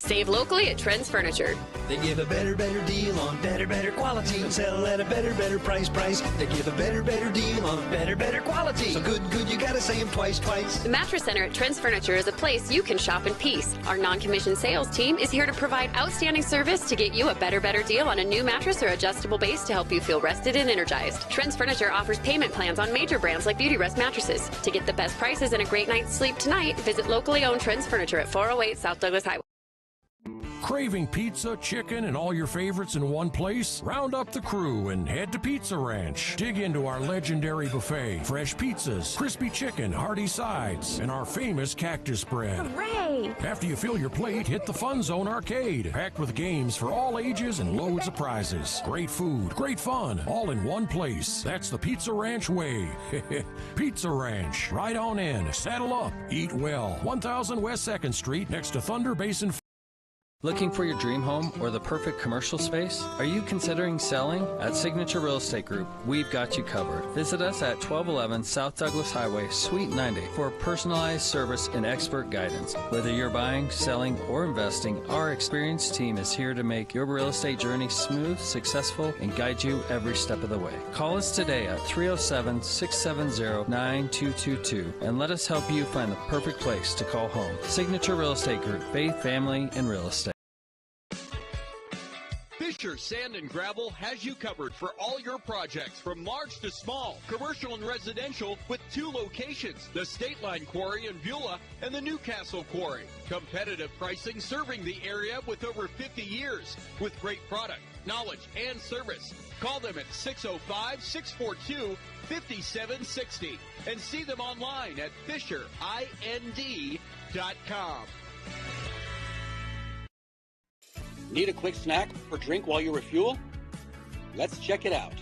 Save locally at Trends Furniture. They give a better deal on better quality. Sell at a better price. They give a better deal on better quality. So good, you gotta say them twice. The Mattress Center at Trends Furniture is a place you can shop in peace. Our non-commissioned sales team is here to provide outstanding service to get you a better deal on a new mattress or adjustable base to help you feel rested and energized. Trends Furniture offers payment plans on major brands like Beauty Rest mattresses. To get the best prices and a great night's sleep tonight, visit locally owned Trends Furniture at 408 South Douglas Highway. Craving pizza, chicken, and all your favorites in one place? Round up the crew and head to Pizza Ranch. Dig into our legendary buffet. Fresh pizzas, crispy chicken, hearty sides, and our famous cactus bread. Hooray! After you fill your plate, hit the Fun Zone Arcade. Packed with games for all ages and loads of prizes. Great food, great fun, all in one place. That's the Pizza Ranch way. Pizza Ranch. Right on in. Saddle up. Eat well. 1000 West 2nd Street next to Thunder Basin. Looking for your dream home or the perfect commercial space? Are you considering selling? At Signature Real Estate Group, we've got you covered. Visit us at 1211 South Douglas Highway, Suite 90 for personalized service and expert guidance. Whether you're buying, selling, or investing, our experienced team is here to make your real estate journey smooth, successful, and guide you every step of the way. Call us today at 307-670-9222 and let us help you find the perfect place to call home. Signature Real Estate Group, faith, family, and real estate. Fisher Sand and Gravel has you covered for all your projects, from large to small, commercial and residential, with 2 locations, the State Line Quarry in Beulah and the Newcastle Quarry. Competitive pricing serving the area with over 50 years, with great product, knowledge, and service. Call them at 605-642-5760 and see them online at FisherIND.com. Need a quick snack or drink while you refuel? Let's check it out.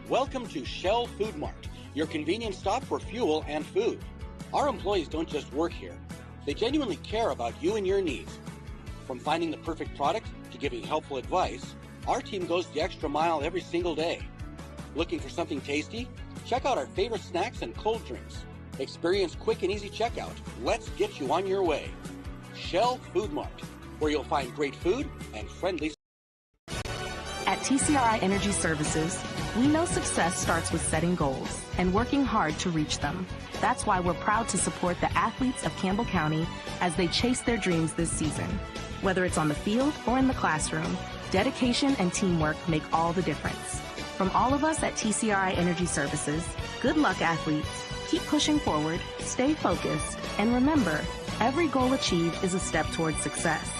Welcome to Shell Food Mart, your convenience stop for fuel and food. Our employees don't just work here. They genuinely care about you and your needs. From finding the perfect product to giving helpful advice, our team goes the extra mile every single day. Looking for something tasty? Check out our favorite snacks and cold drinks. Experience quick and easy checkout. Let's get you on your way. Shell Food Mart, where you'll find great food and friendly. At TCRI Energy Services, we know success starts with setting goals and working hard to reach them. That's why we're proud to support the athletes of Campbell County as they chase their dreams this season. Whether it's on the field or in the classroom, dedication and teamwork make all the difference. From all of us at TCRI Energy Services, good luck, athletes. Keep pushing forward, stay focused, and remember, every goal achieved is a step towards success.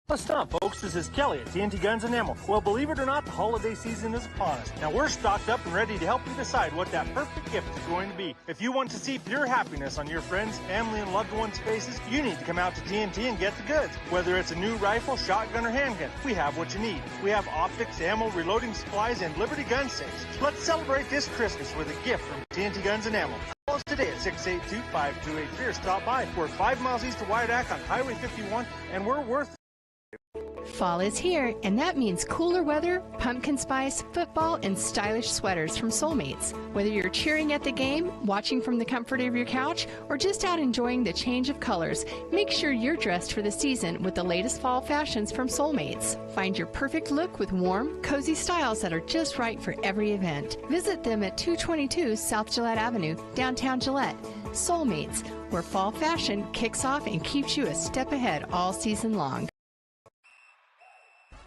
What's up, folks? This is Kelly at TNT Guns and Ammo. Well, believe it or not, the holiday season is upon us. Now, we're stocked up and ready to help you decide what that perfect gift is going to be. If you want to see pure happiness on your friends, family, and loved ones' faces, you need to come out to TNT and get the goods. Whether it's a new rifle, shotgun, or handgun, we have what you need. We have optics, ammo, reloading supplies, and Liberty gun safes. Let's celebrate this Christmas with a gift from TNT Guns and Ammo. Call us today at 682-5283 or stop by. We're 5 miles east of Wyandotte on Highway 51, and we're worth it. Fall is here, and that means cooler weather, pumpkin spice, football, and stylish sweaters from Soulmates. Whether you're cheering at the game, watching from the comfort of your couch, or just out enjoying the change of colors, make sure you're dressed for the season with the latest fall fashions from Soulmates. Find your perfect look with warm, cozy styles that are just right for every event. Visit them at 222 South Gillette Avenue, downtown Gillette. Soulmates, where fall fashion kicks off and keeps you a step ahead all season long.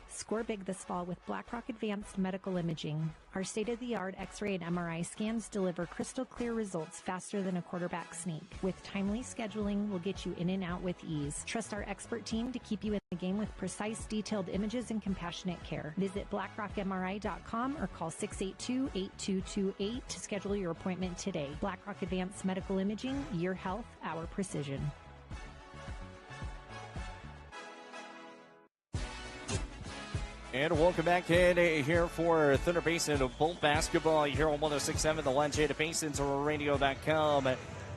Score big this fall with BlackRock Advanced Medical Imaging. Our state-of-the-art X-ray and MRI scans deliver crystal clear results faster than a quarterback sneak. With timely scheduling, we'll get you in and out with ease. Trust our expert team to keep you in the game with precise, detailed images and compassionate care. Visit blackrockmri.com or call 682-8228 to schedule your appointment today. BlackRock Advanced Medical Imaging, your health, our precision. And welcome back in here for Thunder Basin Bolt basketball here on 106.7 The Lunch at BasinRadio.com.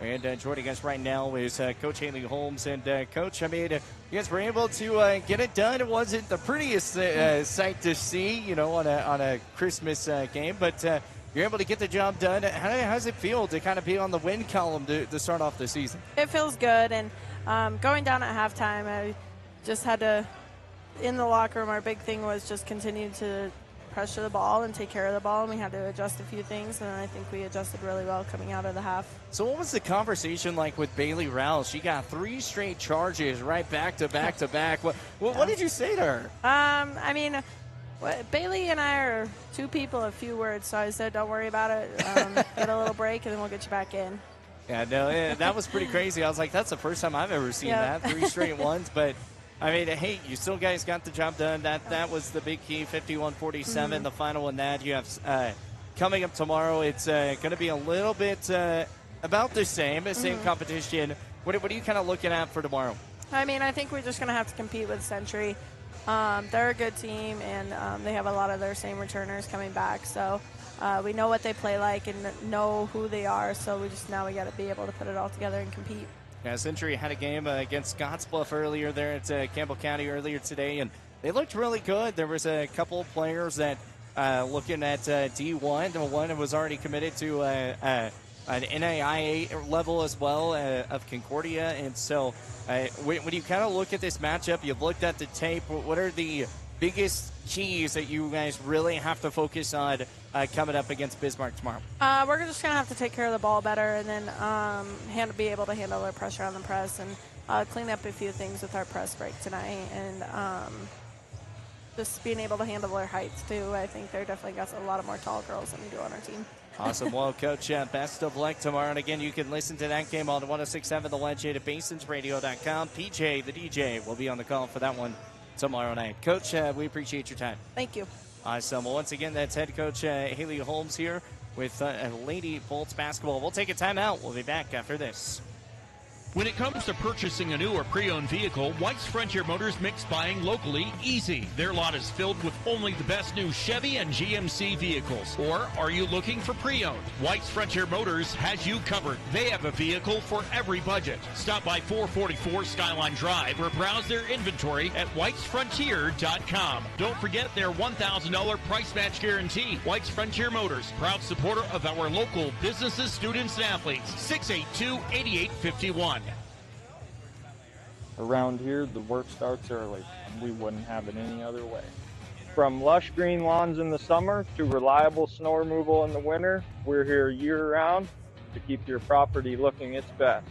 And joining us right now is Coach Haley Holmes. And Coach, I mean, you guys were able to get it done. It wasn't the prettiest sight to see, you know, on a Christmas game, but you're able to get the job done. How does it feel to kind of be on the win column to start off the season? It feels good, and going down at halftime, I just had to. In the locker room, our big thing was just continue to pressure the ball and take care of the ball, and we had to adjust a few things, and I think we adjusted really well coming out of the half. So what was the conversation like with Bailey Rouse? She got 3 straight charges right back to back to back. What did you say to her? I mean, Bailey and I are two people of few words, so I said, don't worry about it. Get a little break, and then we'll get you back in. Yeah, no, that was pretty crazy. I was like, that's the first time I've ever seen that, 3 straight ones, but I mean, hey, you still guys got the job done. That was the big key, 51-47, the final in that. You have coming up tomorrow. It's going to be a little bit about the same competition. What are you kind of looking at for tomorrow? I mean, I think we're just going to have to compete with Century. They're a good team, and they have a lot of their same returners coming back. So we know what they play like and know who they are. So we got to be able to put it all together and compete. Yeah, Century had a game against Scottsbluff earlier there at Campbell County earlier today, and they looked really good. There was a couple of players that looking at D1. The one was already committed to an NAIA level as well of Concordia. And so when you kind of look at this matchup, you've looked at the tape. What are the biggest keys that you guys really have to focus on coming up against Bismarck tomorrow? We're just going to have to take care of the ball better, and then be able to handle their pressure on the press, and clean up a few things with our press break tonight, and just being able to handle their heights too. I think they're definitely got a lot of more tall girls than we do on our team. Awesome. Well, Coach, best of luck tomorrow. And again, you can listen to that game on 106.7 The Legend at BasinsRadio.com. PJ, the DJ, will be on the call for that one tomorrow night. Coach, we appreciate your time. Thank you. Awesome. Well, once again, that's head coach Haley Holmes here with Lady Bolts basketball. We'll take a timeout. We'll be back after this. When it comes to purchasing a new or pre-owned vehicle, White's Frontier Motors makes buying locally easy. Their lot is filled with only the best new Chevy and GMC vehicles. Or are you looking for pre-owned? White's Frontier Motors has you covered. They have a vehicle for every budget. Stop by 444 Skyline Drive or browse their inventory at whitesfrontier.com. Don't forget their $1,000 price match guarantee. White's Frontier Motors, proud supporter of our local businesses, students, and athletes. 682-8851. Around here, the work starts early, and we wouldn't have it any other way. From lush green lawns in the summer to reliable snow removal in the winter, we're here year-round to keep your property looking its best.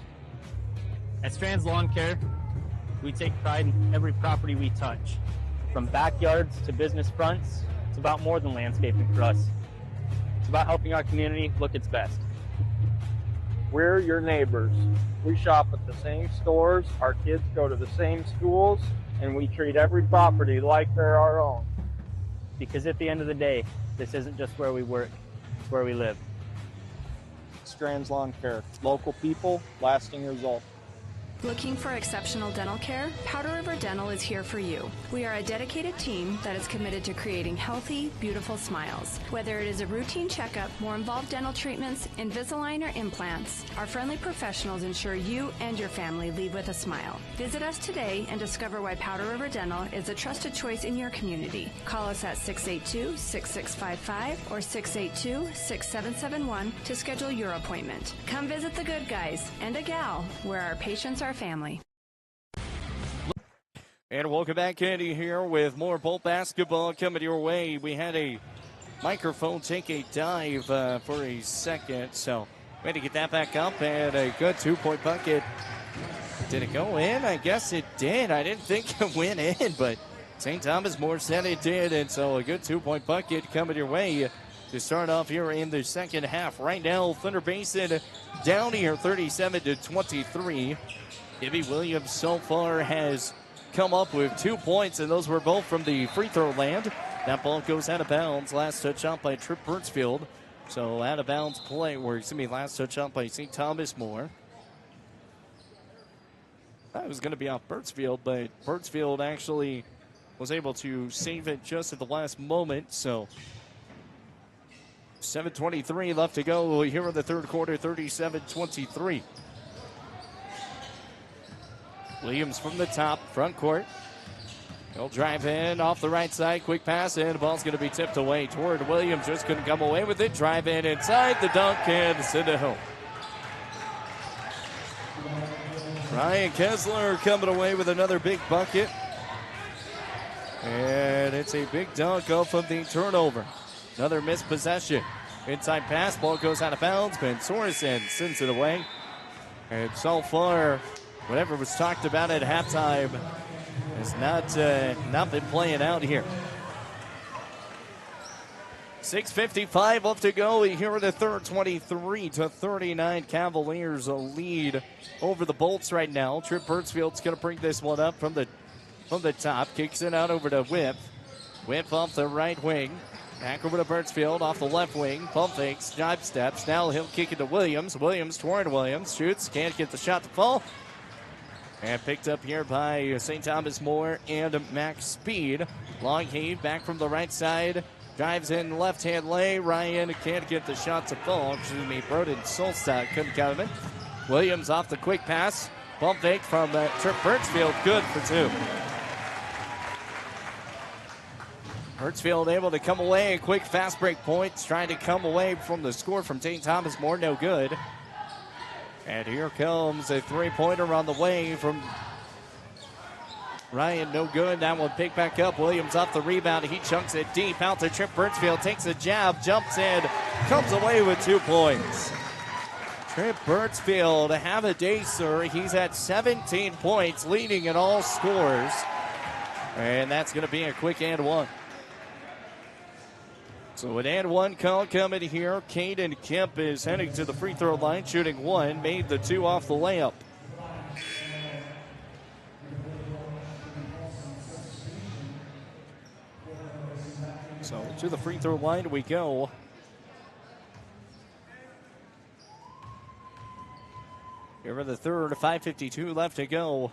At Strands Lawn Care, we take pride in every property we touch. From backyards to business fronts, it's about more than landscaping for us. It's about helping our community look its best. We're your neighbors. We shop at the same stores, our kids go to the same schools, and we treat every property like they're our own. Because at the end of the day, this isn't just where we work, it's where we live. Strands Lawn Care. Local people, lasting results. Looking for exceptional dental care? Powder River Dental is here for you. We are a dedicated team that is committed to creating healthy, beautiful smiles. Whether it is a routine checkup, more involved dental treatments, Invisalign, or implants, our friendly professionals ensure you and your family leave with a smile. Visit us today and discover why Powder River Dental is a trusted choice in your community. Call us at 682-6655 or 682-6771 to schedule your appointment. Come visit the good guys and a gal where our patients are family. And welcome back, Andy, here with more Bolt basketball coming your way. We had a microphone take a dive for a second, so we had to get that back up, and a good two-point bucket. Did it go in? I guess it did. I didn't think it went in, but St. Thomas More said it did, and so a good two-point bucket coming your way to start off here in the second half. Right now, Thunder Basin down here 37-23. Gibby Williams so far has come up with 2 points, and those were both from the free throw land. That ball goes out of bounds. Last touch out by Trip Birchfield. So out of bounds play, last touch out by St. Thomas More. That was going to be off Birchfield, but Birchfield actually was able to save it just at the last moment. So 7:23 left to go here in the third quarter, 37-23. Williams from the top, front court. He'll drive in off the right side, quick pass, and the ball's going to be tipped away toward Williams. Just couldn't come away with it. Drive in inside, the dunk, and send it home. Ryan Kessler coming away with another big bucket. And it's a big dunk off of the turnover. Another missed possession. Inside pass, ball goes out of bounds. Ben Sorensen sends it away. And so far, whatever was talked about at halftime has not been playing out here. 6:55 left to go here in the third. 23-39. Cavaliers a lead over the Bolts right now. Trip Birchfield's going to bring this one up from the top. Kicks it out over to Whip. Whip off the right wing. Back over to Birchfield off the left wing. Pump fakes, jibe steps. Now he'll kick it to Williams. Williams toward Williams. Shoots. Can't get the shot to fall. And picked up here by St. Thomas More and Max Speed. Long heave back from the right side. Drives in left-hand lane. Ryan can't get the shot to fall. Broden Solstad couldn't count him in. Williams off the quick pass. Pump fake from Trip Birchfield. Good for two. Birchfield able to come away. Quick fast break points. Trying to come away from the score from St. Thomas More. No good. And here comes a three-pointer on the way from Ryan. No good. That one picked back up. Williams off the rebound. He chunks it deep out to Trip Birchfield. Takes a jab. Jumps in. Comes away with 2 points. Trip Birchfield, have a day, sir. He's at 17 points, leading in all scores. And that's going to be a quick and one. So an and one call coming here. Caden Kemp is heading to the free throw line, shooting one, made the 2 off the layup. So to the free throw line we go. Here in the third, 5:52 left to go.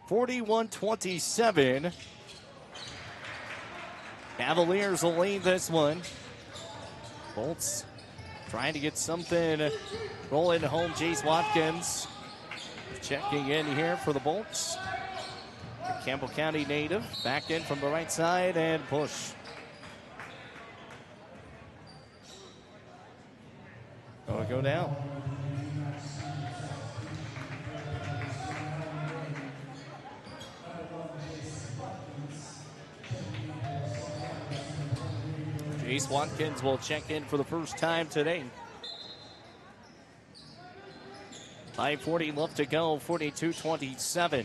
41-27. Cavaliers will lead this one. Bolts trying to get something rolling home. Jace Watkins checking in here for the Bolts. The Campbell County native back in from the right side and push. Oh, go down. Jace Watkins will check in for the first time today. 5:40 left to go, 42-27.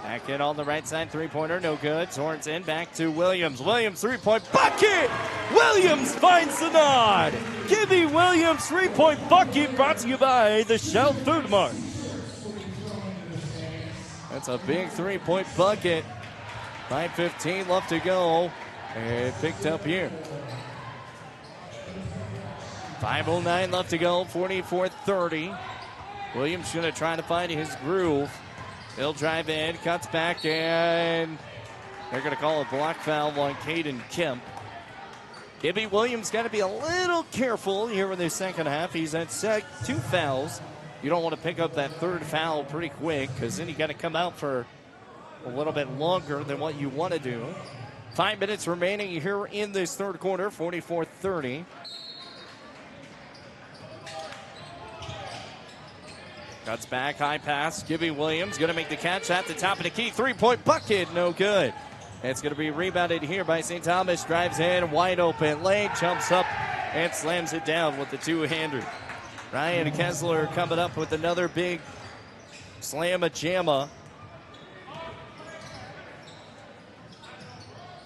Back in on the right side, three-pointer, no good. Sorensen back to Williams. Williams, three-point bucket! Williams finds the nod! Gibby Williams, three-point bucket, brought to you by the Shell Food Mart. That's a big three-point bucket. 5:15 left to go. And picked up here. 5:09 left to go, 44-30. Williams going to try to find his groove. He'll drive in, cuts back, and they're going to call a block foul on Caden Kemp. Gibby Williams got to be a little careful here in the second half. He's had 2 fouls. You don't want to pick up that third foul pretty quick because then you got to come out for a little bit longer than what you want to do. 5 minutes remaining here in this third quarter, 44-30. Cuts back, high pass. Gibby Williams going to make the catch at the top of the key. 3-point bucket, no good. It's going to be rebounded here by St. Thomas. Drives in, wide open lane, jumps up, and slams it down with the two-hander. Ryan Kessler coming up with another big slam-a-jamma.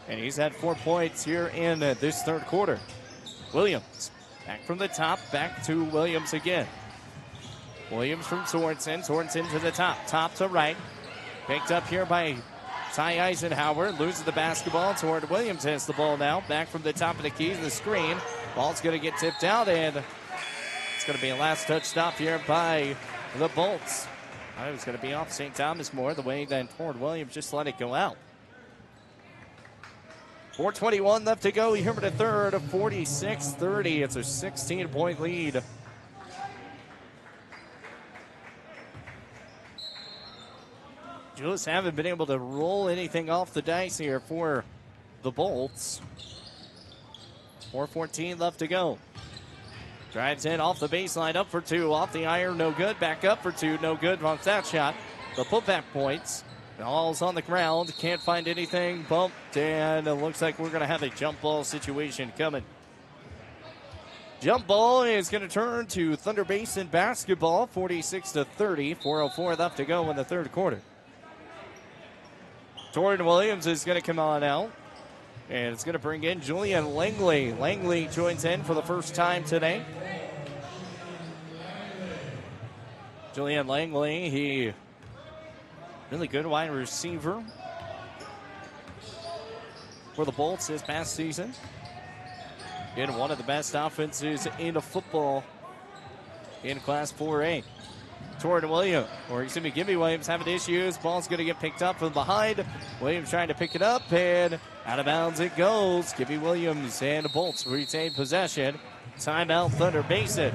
And he's had 4 points here in this third quarter. Williams back from the top, back to Williams again. Williams from Sorensen. Sorensen to the top. Top to right. Picked up here by Ty Eisenhower. Loses the basketball. Toward Williams has the ball now. Back from the top of the key. The screen. Ball's going to get tipped out, and it's going to be a last touch stop here by the Bolts. It was going to be off St. Thomas more the way that Toward Williams just let it go out. 4:21 left to go here in the third. 46-30. It's a 16-point lead. Just haven't been able to roll anything off the dice here for the Bolts. 4:14 left to go. Drives in off the baseline, up for 2. Off the iron, no good. Back up for 2, no good. Wants that shot. The putback points. Ball's on the ground. Can't find anything. Bumped, and it looks like we're going to have a jump ball situation coming. Jump ball is going to turn to Thunder Basin basketball. 46-30. 4:04 left to go in the third quarter. Jordan Williams is going to come on out, and it's going to bring in Julian Langley. Langley joins in for the first time today. Julian Langley, he really good wide receiver for the Bolts this past season. In one of the best offenses in football in Class 4A. Jordan Williams, Gibby Williams having issues. Ball's going to get picked up from behind. Williams trying to pick it up, and out of bounds it goes. Gibby Williams and the Bolts retain possession. Timeout, Thunder Basin.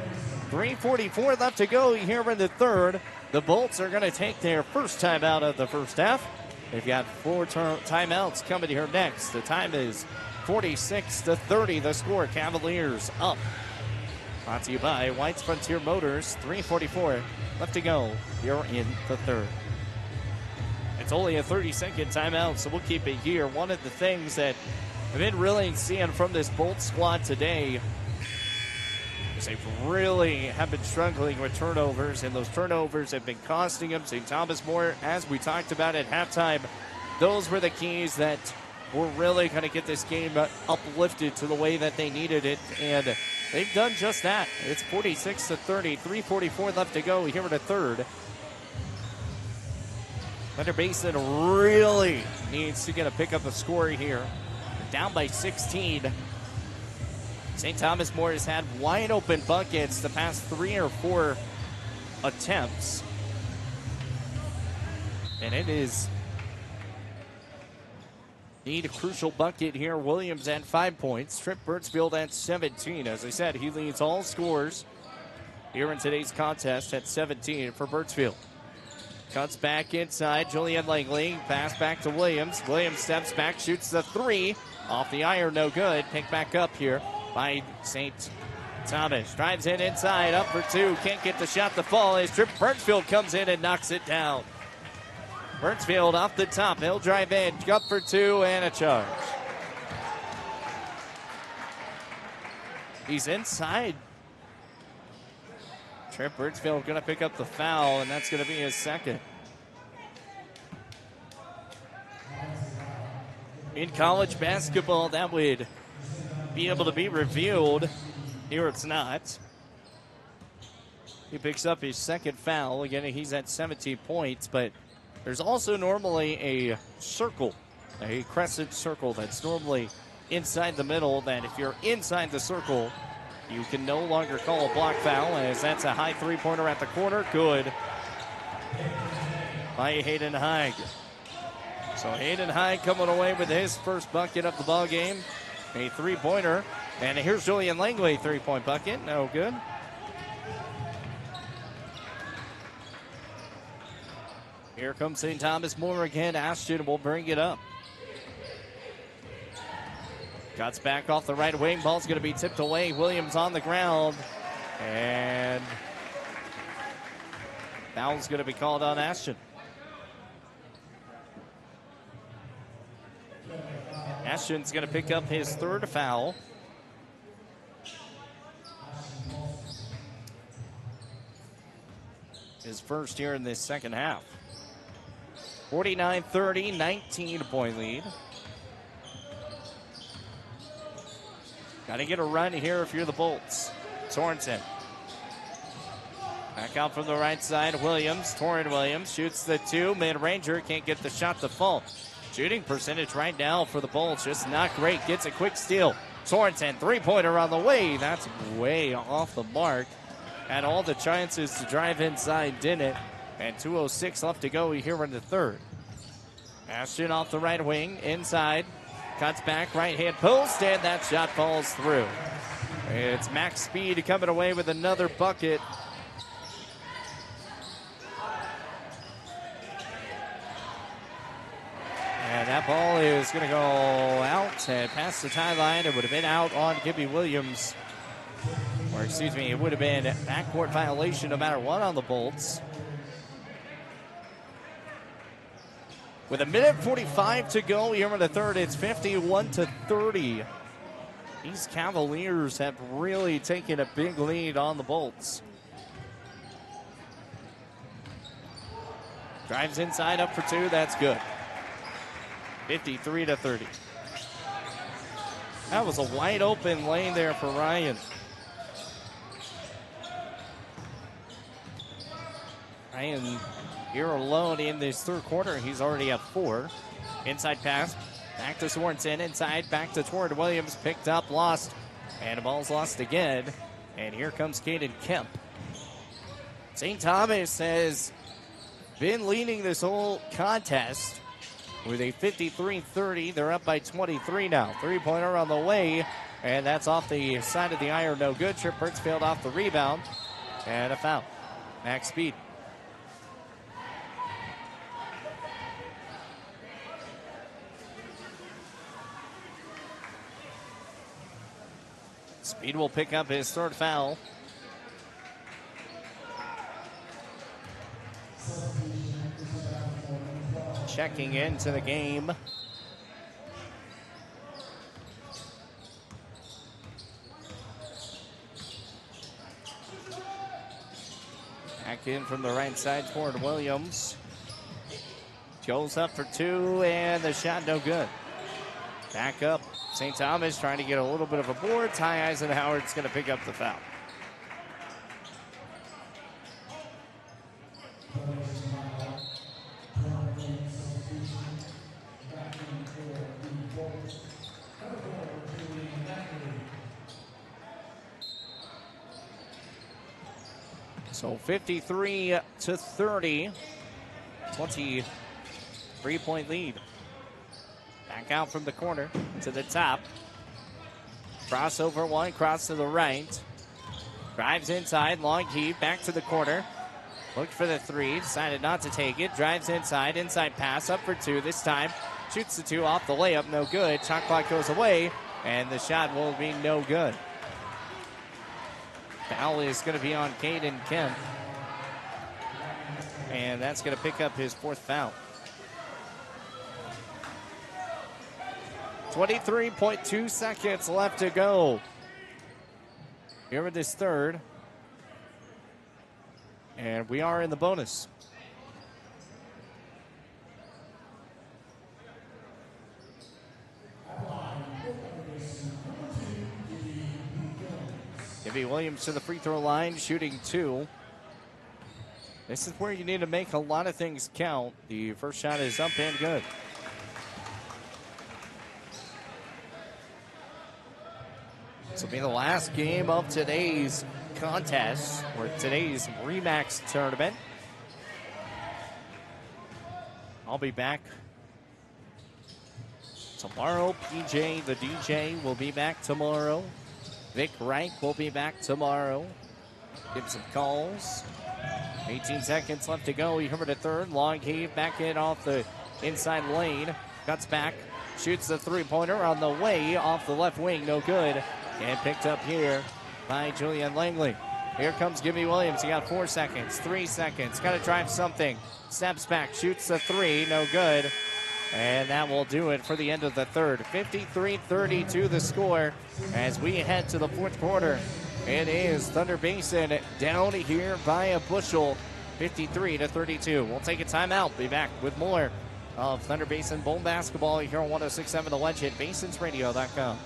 3:44 left to go here in the third. The Bolts are going to take their first timeout of the first half. They've got 4 timeouts coming here next. The time is 46-30. The score, Cavaliers up. Brought to you by White's Frontier Motors. 3:44 left to go here in the third. It's only a 30-second timeout, so we'll keep it here. One of the things that I've been really seeing from this Bolt squad today is they really have been struggling with turnovers, and those turnovers have been costing them. St. Thomas More, as we talked about at halftime, those were the keys that were really going to get this game uplifted to the way that they needed it, and they've done just that. It's 46-30, 3:44 left to go here in the third. Thunder Basin really needs to get a pick up a score here. They're down by 16. St. Thomas More has had wide open buckets the past 3 or 4 attempts. And it is need a crucial bucket here. Williams at 5 points. Trip Birchfield at 17. As I said, he leads all scores here in today's contest at 17 for Birchfield. Cuts back inside. Julian Langley. Pass back to Williams. Williams steps back, shoots the 3. Off the iron, no good. Picked back up here by St. Thomas. Drives in inside, up for 2. Can't get the shot to fall as Trip Birchfield comes in and knocks it down. Birchfield off the top. He'll drive in, up for 2, and a charge. He's inside. Trip Birchfield going to pick up the foul, and that's going to be his second. In college basketball, that would be able to be reviewed. Here it's not. He picks up his second foul. Again, he's at 17 points, but there's also normally a circle, a crescent circle that's normally inside the middle, that if you're inside the circle, You can no longer call a block foul as that's a high three-pointer at the corner. Good by Hayden Haig. So Hayden Haig coming away with his first bucket of the ball game. A three-pointer. And here's Julian Langley, three-point bucket. No good. Here comes St. Thomas More again. Ashton will bring it up. Cuts back off the right wing. Ball's going to be tipped away. Williams on the ground. And foul's going to be called on Ashton. Ashton's going to pick up his third foul. His first here in this second half. 49-30, 19-point lead. Got to get a run here if you're the Bolts. Sorensen. Back out from the right side, Williams. Torrin Williams shoots the two. Mid-ranger can't get the shot to fall. Shooting percentage right now for the Bolts, just not great. Gets a quick steal. Sorensen, three-pointer on the way. That's way off the mark. Had all the chances to drive inside, didn't. And 2:06 left to go here in the third. Ashton off the right wing, inside. Cuts back, right-hand post, and that shot falls through. It's Max Speed coming away with another bucket. And that ball is going to go out and past the tie line. It would have been out on Gibby Williams. Or excuse me, it would have been backcourt violation no matter what on the Bolts. With a minute 45 to go here in the third, it's 51-30. These Cavaliers have really taken a big lead on the Bolts. Drives inside, up for two, that's good. 53-30. That was a wide open lane there for Ryan. Ryan here alone in this third quarter. He's already at 4. Inside pass. Back to Sorensen. Inside. Back to Torrin Williams. Picked up. Lost. And the ball's lost again. And here comes Caden Kemp. St. Thomas has been leading this whole contest with a 53-30. They're up by 23 now. Three-pointer on the way. And that's off the side of the iron. No good. Trip Hertzfeld off the rebound. And a foul. Max Speed. Speed will pick up his third foul. Checking into the game. Back in from the right side toward Williams. Goes up for two, and the shot no good. Back up. St. Thomas trying to get a little bit of a board. Ty Eisenhower's going to pick up the foul. So 53-30. 23-point lead. Back out from the corner to the top. Crossover one, cross to the right. Drives inside, long heave, back to the corner. Looked for the three, decided not to take it. Drives inside, inside pass, up for two this time. Shoots the two off the layup, no good. Shot clock goes away, and the shot will be no good. Foul is going to be on Caden Kemp. And that's going to pick up his fourth foul. 23.2 seconds left to go here in this third. And we are in the bonus. Gibby Williams to the free throw line, shooting two. This is where you need to make a lot of things count. The first shot is up and good. This will be the last game of today's contest, or today's REMAX tournament. I'll be back tomorrow. PJ, the DJ, will be back tomorrow. Vic Reich will be back tomorrow. Give some calls. 18 seconds left to go. He covered a third. Long heave back in off the inside lane. Cuts back. Shoots the three-pointer on the way off the left wing. No good. And picked up here by Julian Langley. Here comes Gibby Williams. He got 4 seconds, 3 seconds. Got to drive something. Steps back, shoots the three. No good. And that will do it for the end of the third. 53-32 the score as we head to the fourth quarter. It is Thunder Basin down here by a bushel, 53-32. We'll take a timeout. Be back with more of Thunder Basin Bowl basketball here on 106.7 The Legend, basinsradio.com.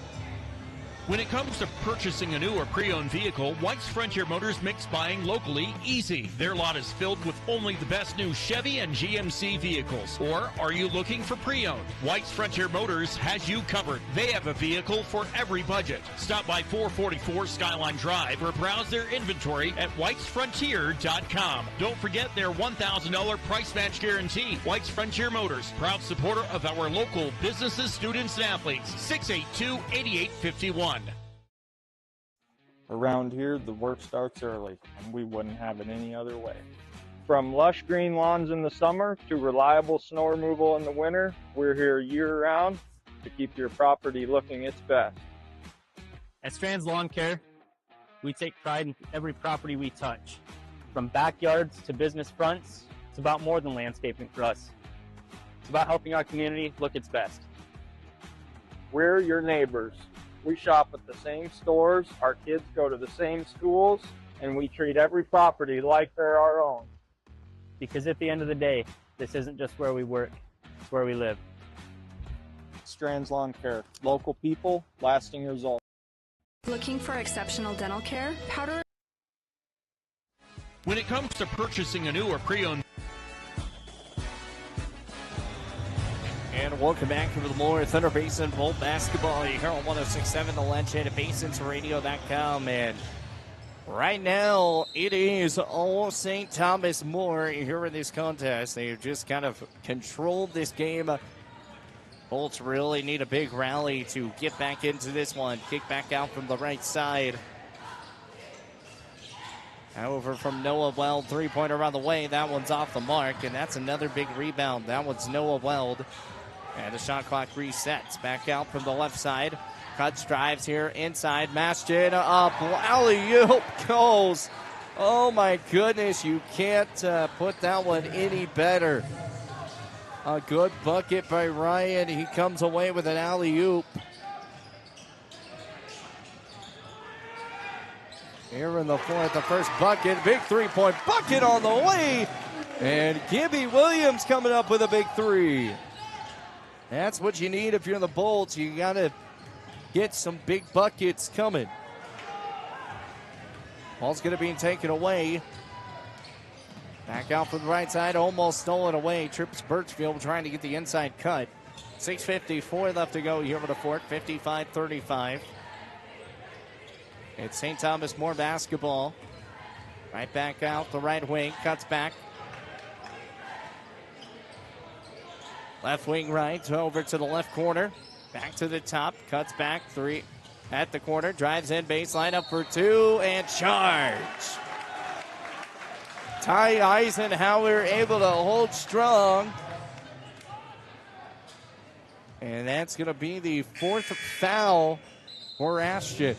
When it comes to purchasing a new or pre-owned vehicle, White's Frontier Motors makes buying locally easy. Their lot is filled with only the best new Chevy and GMC vehicles. Or are you looking for pre-owned? White's Frontier Motors has you covered. They have a vehicle for every budget. Stop by 444 Skyline Drive or browse their inventory at whitesfrontier.com. Don't forget their $1,000 price match guarantee. White's Frontier Motors, proud supporter of our local businesses, students, and athletes. 682-8851. Around here, the work starts early, and we wouldn't have it any other way. From lush green lawns in the summer to reliable snow removal in the winter, we're here year-round to keep your property looking its best. At Strands Lawn Care, we take pride in every property we touch. From backyards to business fronts, it's about more than landscaping for us. It's about helping our community look its best. We're your neighbors. We shop at the same stores, our kids go to the same schools, and we treat every property like they're our own. Because at the end of the day, this isn't just where we work, it's where we live. Strands Lawn Care. Local people, lasting results. Looking for exceptional dental care? Powder. When it comes to purchasing a new or pre-owned. And welcome back to the more Thunder Basin Bowl basketball here on 106.7 The Legend at basinsradio.com. And right now, it is all St. Thomas More here in this contest. They have just kind of controlled this game. Bolts really need a big rally to get back into this one. Kick back out from the right side. However, from Noah Weld, three-pointer on the way. That one's off the mark, and that's another big rebound. That one's Noah Weld. And the shot clock resets. Back out from the left side. Cuts, drives here inside. Mashed up. Alley-oop goes. Oh, my goodness. You can't put that one any better. A good bucket by Ryan. He comes away with an alley-oop. Here in the fourth, the first bucket. Big three-point bucket on the way. And Gibby Williams coming up with a big three. That's what you need if you're in the Bolts. You got to get some big buckets coming. Ball's going to be taken away. Back out from the right side, almost stolen away. Trips Birchfield trying to get the inside cut. 6:54 left to go here for the fourth, 55-35. It's St. Thomas More basketball. Right back out the right wing, cuts back. Left wing right, over to the left corner. Back to the top, cuts back, three at the corner. Drives in, baseline up for two, and charge. Ty Eisenhower able to hold strong. And that's going to be the fourth foul for Ashton.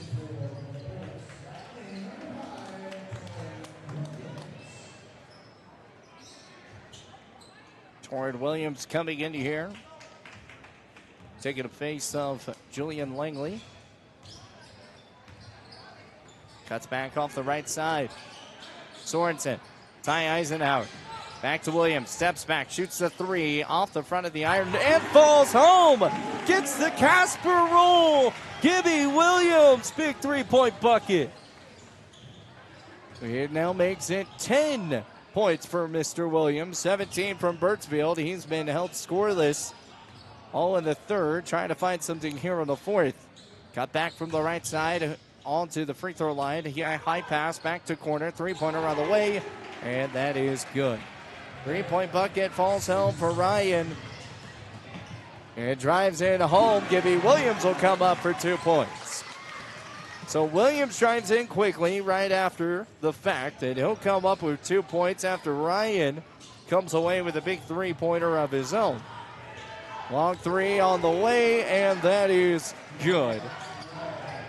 Torrid Williams coming into here. Taking a face of Julian Langley. Cuts back off the right side. Sorensen. Ty Eisenhower. Back to Williams. Steps back. Shoots the three. Off the front of the iron. And falls home. Gets the Casper roll. Gibby Williams. Big three-point bucket. It now makes it 10 points for Mr. Williams. 17 from Birchfield. He's been held scoreless all in the third. Trying to find something here in the fourth. Cut back from the right side onto the free throw line. Here, high pass back to corner. Three-pointer on the way, and that is good. 3-point bucket falls home for Ryan. And drives in home. Gibby Williams will come up for 2 points. So Williams drives in quickly right after the fact, and he'll come up with 2 points after Ryan comes away with a big three-pointer of his own. Long three on the way, and that is good.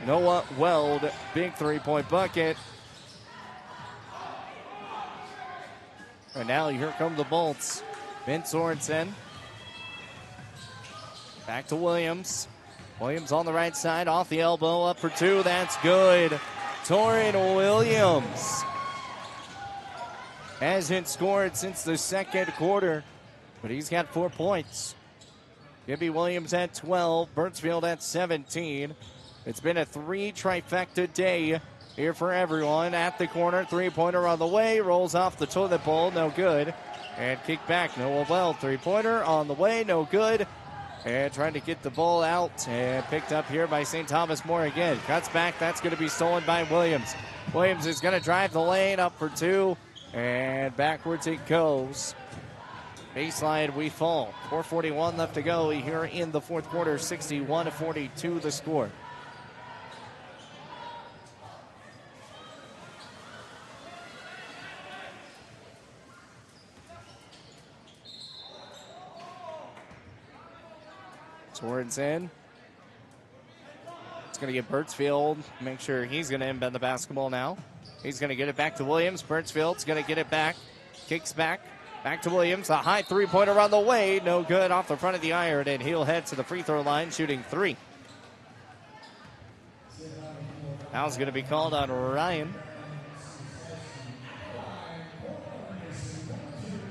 Noah Weld, big three-point bucket. And now here come the Bolts. Ben Sorensen. Back to Williams. Williams on the right side, off the elbow, up for two. That's good. Torrin Williams hasn't scored since the second quarter, but he's got 4 points. Gibby Williams at 12, Birchfield at 17. It's been a 3 trifecta day here for everyone. At the corner, three-pointer on the way, rolls off the toilet bowl, no good. And kick back, Noah Weld, three-pointer on the way, no good. And trying to get the ball out and picked up here by St. Thomas More again. Cuts back, that's going to be stolen by Williams. Williams is going to drive the lane, up for two, and backwards it goes. Baseline, we fall. 4:41 left to go here in the fourth quarter. 61-42 the score. Sorensen. It's going to get Birchfield. Make sure he's going to inbound the basketball now. He's going to get it back to Williams. Birchfield's going to get it back. Kicks back. Back to Williams. A high three-pointer on the way. No good off the front of the iron, and he'll head to the free throw line shooting three. Foul's going to be called on Ryan.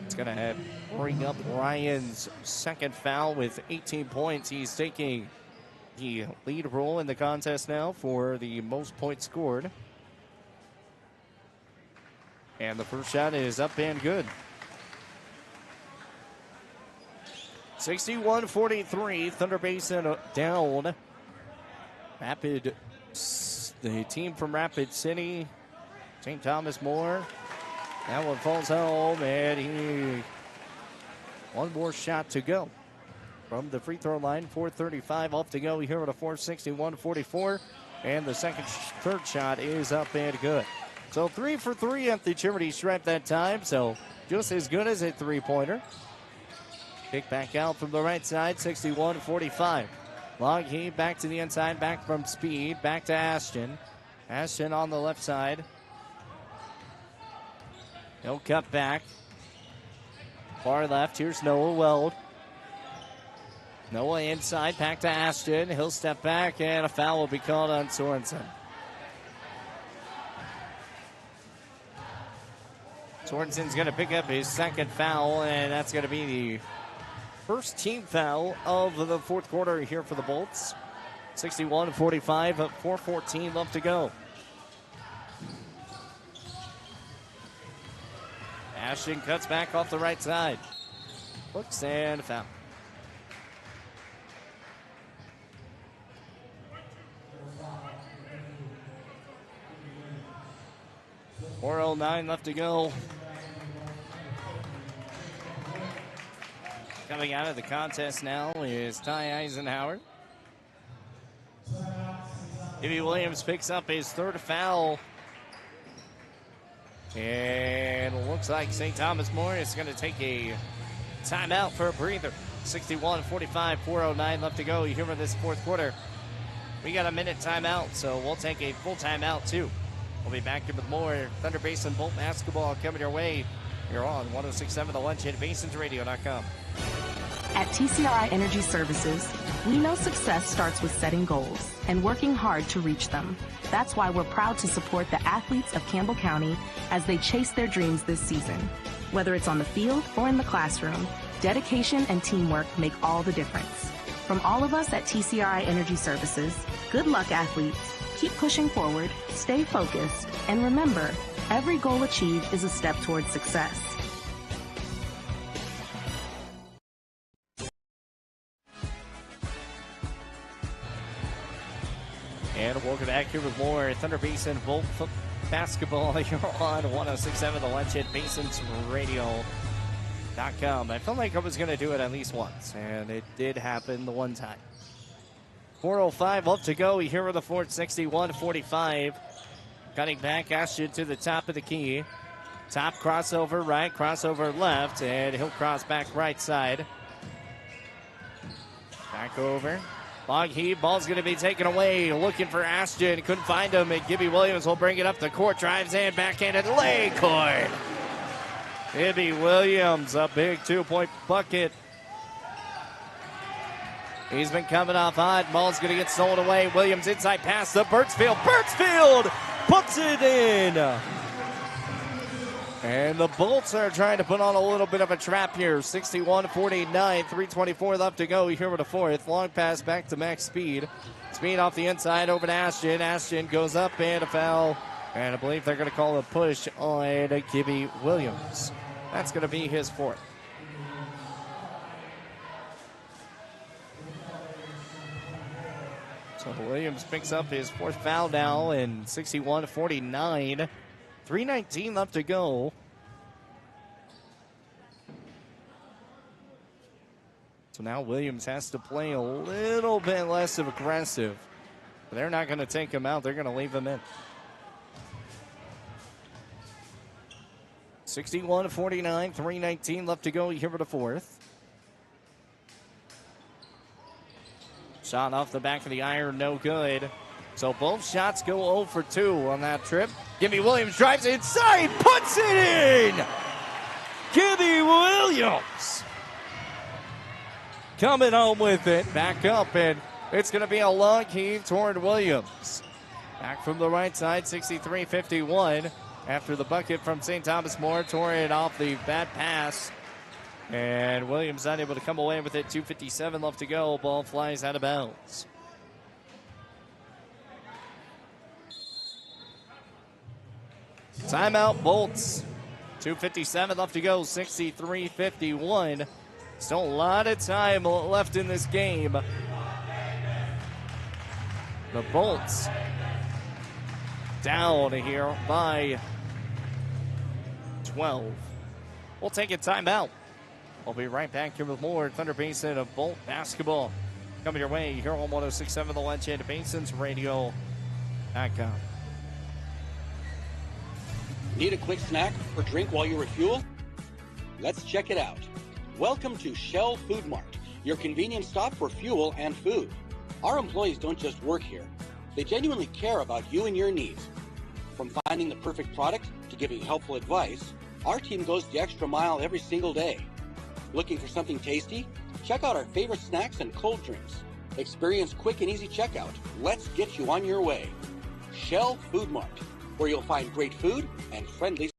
It's going to bring up Ryan's second foul with 18 points. He's taking the lead role in the contest now for the most points scored. And the first shot is up and good. 61-43, Thunder Basin down. The team from Rapid City, St. Thomas More. That one falls home, and one more shot to go from the free throw line. 4:35 off to go here at a 4:61-44, and the third shot is up and good. So 3 for 3 at the charity stripe that time, so just as good as a three-pointer. Kick back out from the right side, 61-45. Long heave back to the inside, back from Speed, back to Ashton. Ashton on the left side. He'll cut back. Far left, here's Noah Weld. Noah inside, back to Ashton. He'll step back, and a foul will be called on Sorensen. Sorensen's going to pick up his second foul, and that's going to be the first team foul of the fourth quarter here for the Bolts. 61-45, 4:14 left to go. Ashton cuts back off the right side. Looks and foul. .409 left to go. Coming out of the contest now is Ty Eisenhower. Gibby Williams picks up his third foul. And looks like St. Thomas More is going to take a timeout for a breather. 61-45, 4:09 left to go here in this fourth quarter. We got a minute timeout, so we'll take a full timeout too. We'll be back here with more Thunder Basin Bolt basketball coming your way. You're on 106.7 The Lunch at BasinsRadio.com. At TCRI Energy Services, we know success starts with setting goals and working hard to reach them. That's why we're proud to support the athletes of Campbell County as they chase their dreams this season. Whether it's on the field or in the classroom, dedication and teamwork make all the difference. From all of us at TCRI Energy Services, good luck, athletes. Keep pushing forward, stay focused, and remember, every goal achieved is a step towards success. Back here with more Thunder Basin Bolt basketball here on 106.7 The Legend, Basin's Radio.com. I felt like I was going to do it at least once, and it did happen the one time. 4:05 left to go here with the fourth, 61-45. Cutting back, Ashton to the top of the key. Top crossover right, crossover left, and he'll cross back right side. Back over. Long heave, ball's going to be taken away. Looking for Ashton, couldn't find him, and Gibby Williams will bring it up the court. Drives in, backhanded lay court. Gibby Williams, a big 2-point bucket. He's been coming off hot. Ball's going to get stolen away. Williams inside pass to Birchfield. Birchfield puts it in. And the Bolts are trying to put on a little bit of a trap here. 61-49, 3:24 left to go here with the fourth. Long pass back to Max Speed. Speed off the inside over to Ashton. Ashton goes up and a foul. And I believe they're going to call a push on Gibby Williams. That's going to be his fourth. So Williams picks up his fourth foul now, and 61-49. 3:19 left to go. So now Williams has to play a little bit less of aggressive. But they're not going to take him out. They're going to leave him in. 61-49, 3:19 left to go here for the fourth. Shot off the back of the iron, no good. So both shots go 0 for 2 on that trip. Gibby Williams drives inside, puts it in! Gibby Williams coming home with it, back up, and it's going to be a long heave toward Williams. Back from the right side, 63-51. After the bucket from St. Thomas More, tore it off the bad pass. And Williams not able to come away with it. 2:57 left to go. Ball flies out of bounds. Timeout, Bolts. 2:57 left to go. 63-51. Still a lot of time left in this game. The Bolts down here by 12. We'll take a timeout. We'll be right back here with more Thunder Basin of Bolt basketball coming your way here on 106.7 The Legend, Basin's Radio.com. Need a quick snack or drink while you refuel? Let's check it out. Welcome to Shell Food Mart, your convenience stop for fuel and food. Our employees don't just work here. They genuinely care about you and your needs. From finding the perfect product to giving helpful advice, our team goes the extra mile every single day. Looking for something tasty? Check out our favorite snacks and cold drinks. Experience quick and easy checkout. Let's get you on your way. Shell Food Mart, where you'll find great food and friendly.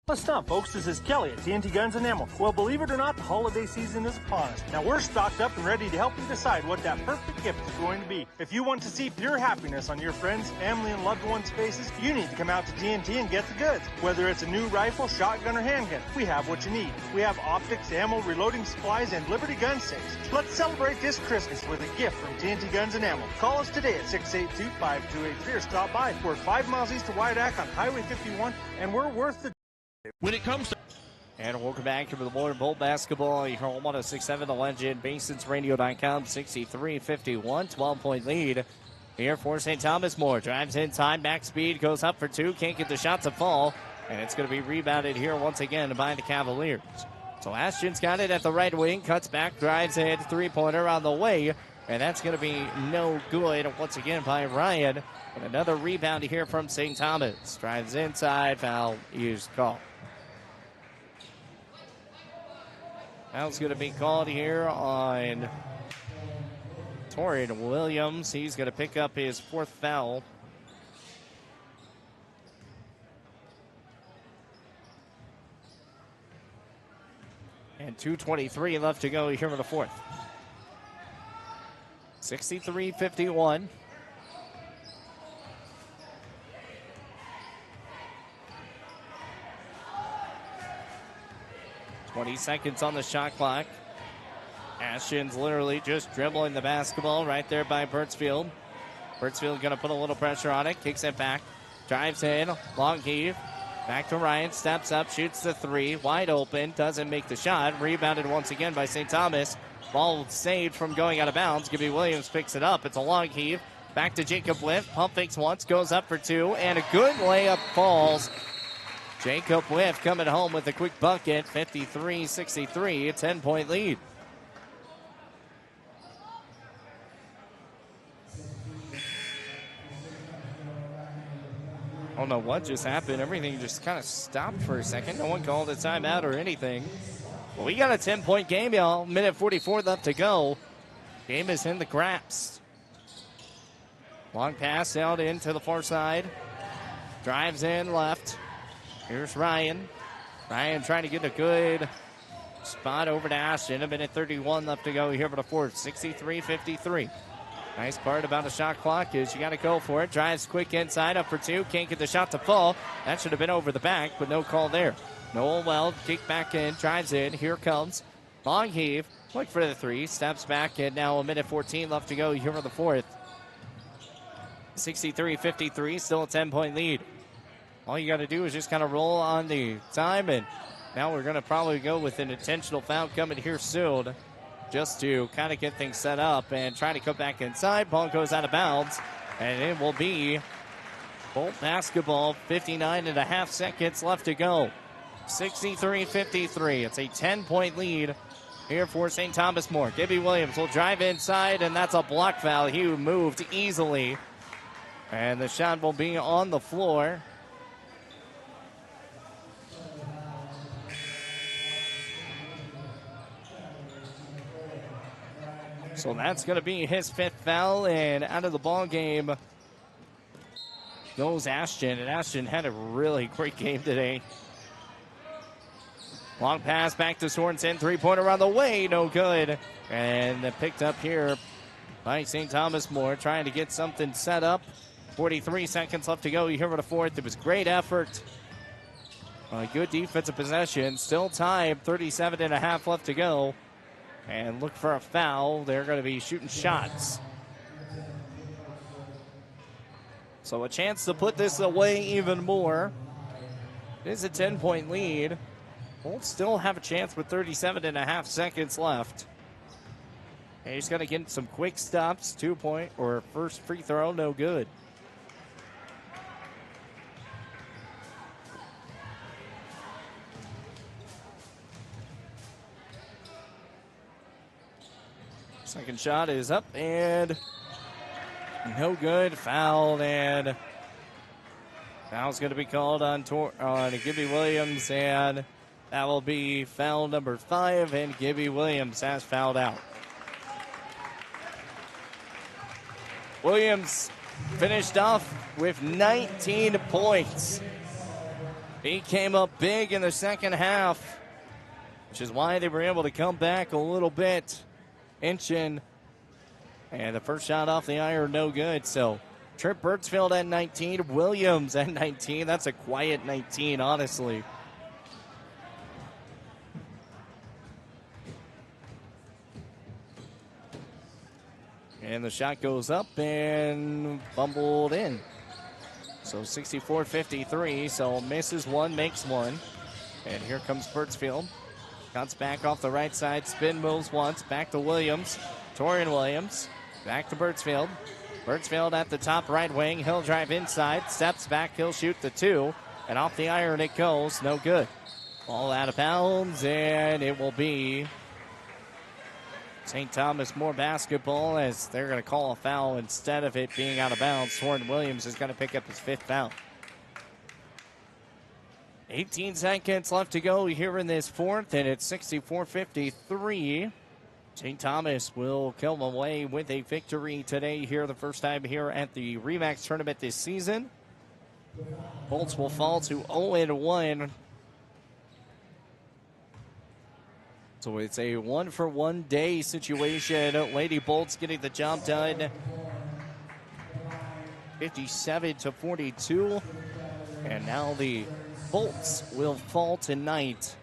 What's up, folks? This is Kelly at TNT Guns and Ammo. Well, believe it or not, the holiday season is upon us. Now, we're stocked up and ready to help you decide what that perfect gift is going to be. If you want to see pure happiness on your friends, family, and loved ones' faces, you need to come out to TNT and get the goods. Whether it's a new rifle, shotgun, or handgun, we have what you need. We have optics, ammo, reloading supplies, and Liberty gun safes. Let's celebrate this Christmas with a gift from TNT Guns and Ammo. Call us today at 682-5283 or stop by. We're 5 miles east of Wyandotte on Highway 51, and we're worth the... When it comes to... And welcome back to the More Bolt basketball. You're on 106.7 The Legend, Basin's Radio.com, 63-51, 12-point lead here for St. Thomas More. Drives inside, back speed, goes up for 2, can't get the shot to fall, and it's going to be rebounded here once again by the Cavaliers. So Ashton's got it at the right wing, cuts back, drives in, three-pointer on the way, and that's going to be no good once again by Ryan. And another rebound here from St. Thomas. Drives inside, foul is called. Foul's going to be called here on Torrid Williams. He's going to pick up his fourth foul. And 2:23 left to go here in the fourth. 63-51. .20 seconds on the shot clock. Ashton's literally just dribbling the basketball right there by Birchfield. Birdsfield going to put a little pressure on it, kicks it back, drives in, long heave. Back to Ryan, steps up, shoots the three, wide open, doesn't make the shot. Rebounded once again by St. Thomas. Ball saved from going out of bounds. Gibby Williams picks it up. It's a long heave. Back to Jacob Whiff. Pump fakes once, goes up for two, and a good layup falls. Jacob Whiff coming home with a quick bucket, 53-63, a 10-point lead. I don't know what just happened. Everything just kind of stopped for a second. No one called a timeout or anything. Well, we got a 10-point game, y'all. Minute 44 left to go. Game is in the grasp. Long pass out into the far side. Drives in left. Here's Ryan. Ryan trying to get a good spot over to Ashton. A minute 31 left to go here for the fourth. 63-53. Nice part about a shot clock is you got to go for it. Drives quick inside, up for two. Can't get the shot to fall. That should have been over the back, but no call there. Noel Weld, kick back in, drives in. Here comes. Long heave. Look for the three. Steps back, and now a minute 14 left to go here for the fourth. 63-53, still a 10-point lead. All you got to do is just kind of roll on the time, and now we're going to probably go with an intentional foul coming here soon just to kind of get things set up and try to come back inside. Ball goes out of bounds, and it will be Bolt basketball. 59.5 seconds left to go. 63-53. It's a 10-point lead here for St. Thomas More. Gibby Williams will drive inside, and that's a block foul. He moved easily, and the shot will be on the floor. So that's going to be his fifth foul, and out of the ball game goes Ashton, and Ashton had a really great game today. Long pass back to Sorensen, three-pointer around the way, no good. And picked up here by St. Thomas More, trying to get something set up. 43 seconds left to go here for the fourth. It was great effort. Good defensive possession. Still tied, 37.5 left to go. And look for a foul. They're going to be shooting shots. So a chance to put this away even more. It is a 10-point lead. We'll still have a chance with 37.5 seconds left. And he's going to get some quick stops. 2-point or first free throw, no good. Second shot is up and no good. Fouled, and foul's going to be called on Gibby Williams, and that will be foul number 5, and Gibby Williams has fouled out. Williams finished off with 19 points. He came up big in the second half, which is why they were able to come back a little bit. Inching, and the first shot off the iron, no good. So Trip Birdsfield at 19, Williams at 19. That's a quiet 19, honestly. And the shot goes up and fumbled in. So 64-53, so misses one, makes one. And here comes Birdsfield. Cuts back off the right side, spin moves once, back to Williams. Torian Williams, back to Birdsfield. Birdsfield at the top right wing, he'll drive inside, steps back, he'll shoot the two, and off the iron it goes, no good. Ball out of bounds, and it will be St. Thomas More basketball, as they're going to call a foul instead of it being out of bounds. Torian Williams is going to pick up his fifth foul. 18 seconds left to go here in this fourth, and it's 64-53. St. Thomas will come away with a victory today here, the first time here at the REMAX tournament this season. Bolts will fall to 0-1. So it's a one-for-one day situation. Lady Bolts getting the job done. 57-42. And now the Bolts will fall tonight.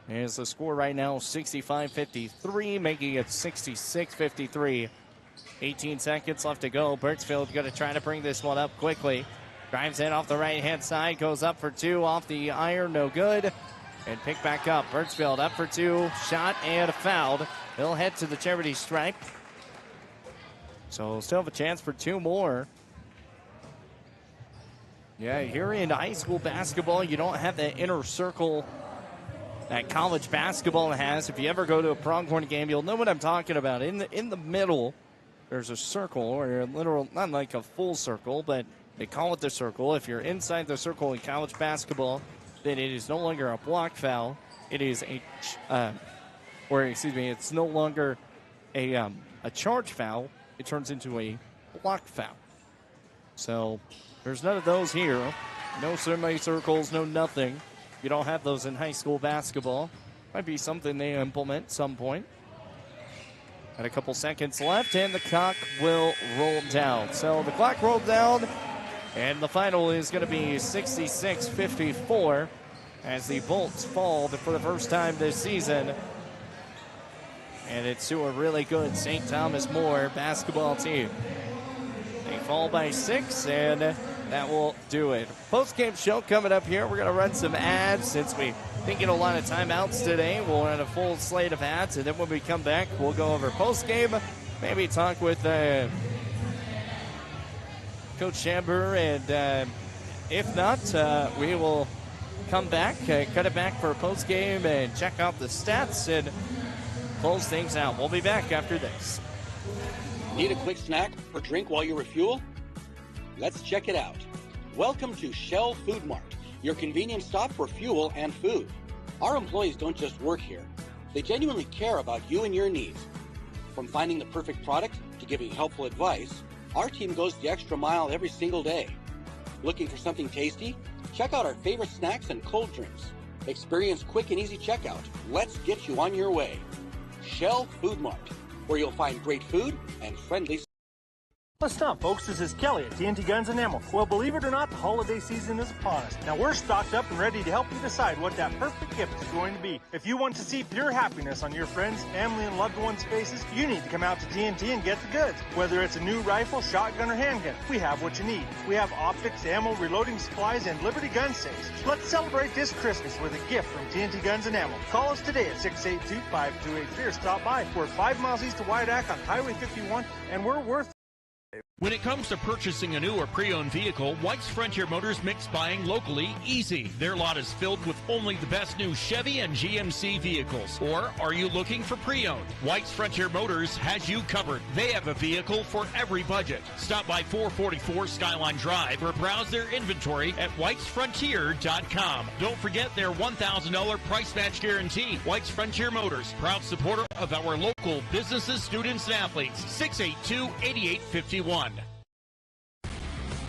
As the score right now, 65-53, making it 66-53 18 seconds left to go. Birchfield going to try to bring this one up quickly. Drives in off the right-hand side, goes up for two off the iron, no good. And pick back up. Birchfield up for two, shot and fouled. He'll head to the charity stripe. So still have a chance for two more. Yeah, here in high school basketball, you don't have that inner circle that college basketball has. If you ever go to a Pronghorn game, you'll know what I'm talking about. In the middle, there's a circle, or a literal, not like a full circle, but they call it the circle. If you're inside the circle in college basketball, then it is no longer a block foul. It is it's no longer a charge foul. It turns into a block foul. So there's none of those here. No semicircles, no nothing. You don't have those in high school basketball. Might be something they implement at some point. Got a couple seconds left, and the clock will roll down. So the clock rolled down, and the final is going to be 66-54 as the Bolts fall for the first time this season. And it's to a really good St. Thomas More basketball team. They fall by 6, and that will do it. Post-game show coming up here. We're going to run some ads since we didn't get a lot of timeouts today. We'll run a full slate of ads, and then when we come back, we'll go over post-game, maybe talk with Coach Chamber, and if not, we will come back, cut it back for post-game, and check out the stats and close things out. We'll be back after this. Need a quick snack or drink while you refuel? Let's check it out. Welcome to Shell Food Mart, your convenience stop for fuel and food. Our employees don't just work here. They genuinely care about you and your needs. From finding the perfect product to giving helpful advice, our team goes the extra mile every single day. Looking for something tasty? Check out our favorite snacks and cold drinks. Experience quick and easy checkout. Let's get you on your way. Shell Food Mart, where you'll find great food and friendly. What's up, folks? This is Kelly at TNT Guns and Ammo. Well, believe it or not, the holiday season is upon us. Now, we're stocked up and ready to help you decide what that perfect gift is going to be. If you want to see pure happiness on your friends, family, and loved ones' faces, you need to come out to TNT and get the goods. Whether it's a new rifle, shotgun, or handgun, we have what you need. We have optics, ammo, reloading supplies, and Liberty gun safes. Let's celebrate this Christmas with a gift from TNT Guns and Ammo. Call us today at 682-5283 or stop by. We're 5 miles east of Wyandotte on Highway 51, and we're worth. When it comes to purchasing a new or pre-owned vehicle, White's Frontier Motors makes buying locally easy. Their lot is filled with only the best new Chevy and GMC vehicles. Or are you looking for pre-owned? White's Frontier Motors has you covered. They have a vehicle for every budget. Stop by 444 Skyline Drive or browse their inventory at whitesfrontier.com. Don't forget their $1,000 price match guarantee. White's Frontier Motors, proud supporter of our local businesses, students, and athletes. 682-8851.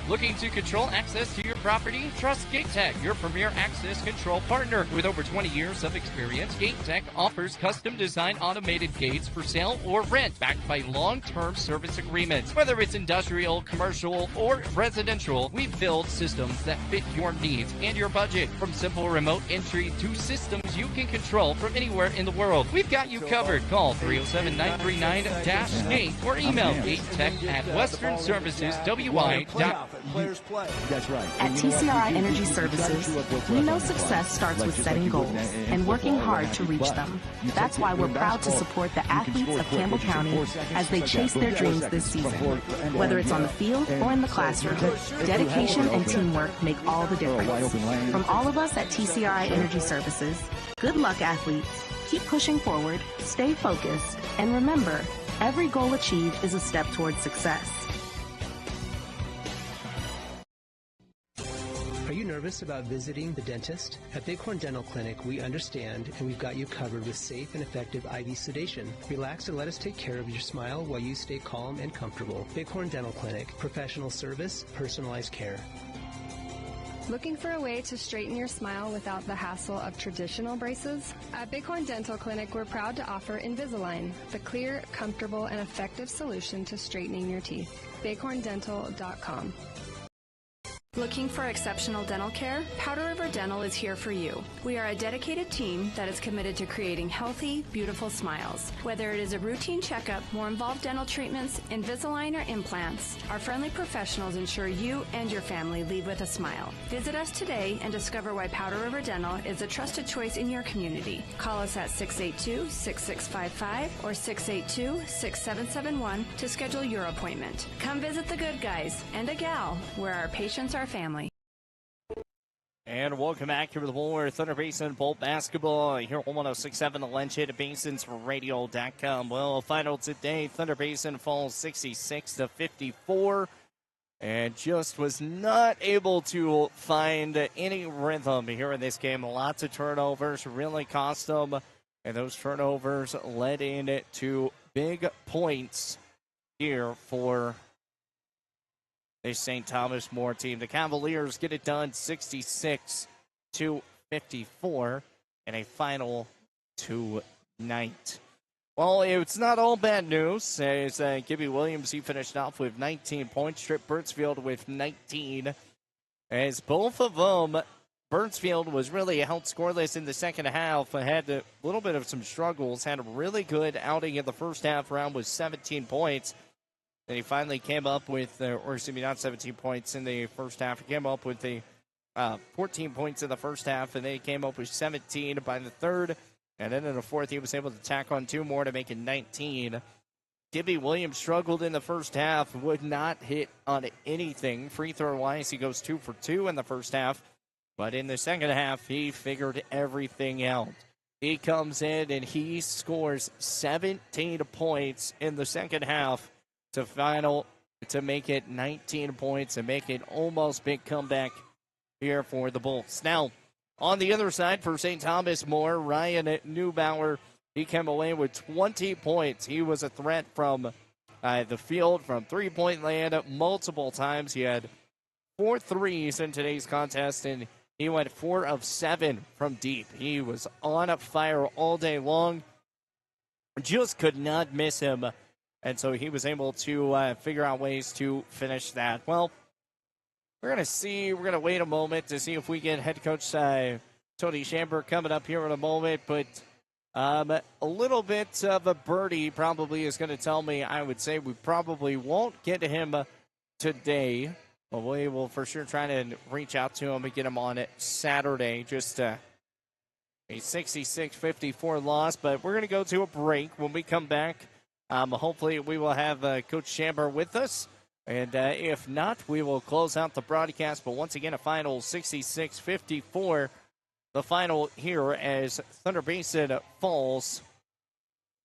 Looking to control access to your property? Trust GateTech, your premier access control partner. With over 20 years of experience, GateTech offers custom designed automated gates for sale or rent, backed by long-term service agreements. Whether it's industrial, commercial, or residential, we build systems that fit your needs and your budget. From simple remote entry to systems you can control from anywhere in the world, we've got you covered. Call 307-939-GATE or email GateTech@westernserviceswi.com. Players play. That's right. At TCRI Energy Services, we know success starts with setting goals and working hard to reach them. That's why we're proud to support the athletes of Campbell County as they chase their dreams this season. Whether it's on the field or in the classroom, dedication and teamwork make all the difference. From all of us at TCRI Energy Services, good luck, athletes. Keep pushing forward, stay focused, and remember, every goal achieved is a step towards success. Are you nervous about visiting the dentist? At Bighorn Dental Clinic, we understand and we've got you covered with safe and effective IV sedation. Relax and let us take care of your smile while you stay calm and comfortable. Bighorn Dental Clinic, professional service, personalized care. Looking for a way to straighten your smile without the hassle of traditional braces? At Bighorn Dental Clinic, we're proud to offer Invisalign, the clear, comfortable, and effective solution to straightening your teeth. BighornDental.com. Looking for exceptional dental care? Powder River Dental is here for you. We are a dedicated team that is committed to creating healthy, beautiful smiles. Whether it is a routine checkup, more involved dental treatments, Invisalign, or implants, our friendly professionals ensure you and your family leave with a smile. Visit us today and discover why Powder River Dental is a trusted choice in your community. Call us at 682-6655 or 682-6771 to schedule your appointment. Come visit the good guys and a gal where our patients are family. And welcome back here to the Boulder Thunder Basin Bolt Basketball here on 106.7 The Ledge at BasinsRadio.com. Well, final today, Thunder Basin falls 66-54 and just was not able to find any rhythm here in this game. Lots of turnovers really cost them, and those turnovers led into big points here for the St. Thomas More team. The Cavaliers get it done 66-54 in a final tonight. Well, it's not all bad news. As Gibby Williams, he finished off with 19 points. Trip Burnsfield with 19. As both of them, Burnsfield was really held scoreless in the second half. Had a little bit of some struggles. Had a really good outing in the first half round with 17 points. And he finally came up with, or excuse me, not 17 points in the first half. He came up with the 14 points in the first half, and then he came up with 17 by the third. And then in the fourth, he was able to tack on 2 more to make it 19. Gibby Williams struggled in the first half, would not hit on anything. Free throw-wise, he goes 2 for 2 in the first half. But in the second half, he figured everything out. He comes in and he scores 17 points in the second half to make it 19 points and make it almost big comeback here for the Bolts. Now, on the other side for St. Thomas More, Ryan Neubauer, he came away with 20 points. He was a threat from the field, from three-point land multiple times. He had 4 threes in today's contest, and he went 4 of 7 from deep. He was on fire all day long. Just could not miss him. And so he was able to figure out ways to finish that. Well, we're going to see. We're going to wait a moment to see if we get head coach Tony Schamber coming up here in a moment. But a little bit of a birdie probably is going to tell me, I would say we probably won't get to him today. But we will for sure try to reach out to him and get him on it Saturday. Just a 66-54 loss. But we're going to go to a break. When we come back, hopefully we will have Coach Schamber with us. And if not, we will close out the broadcast. But once again, a final 66-54. The final here as Thunder Basin falls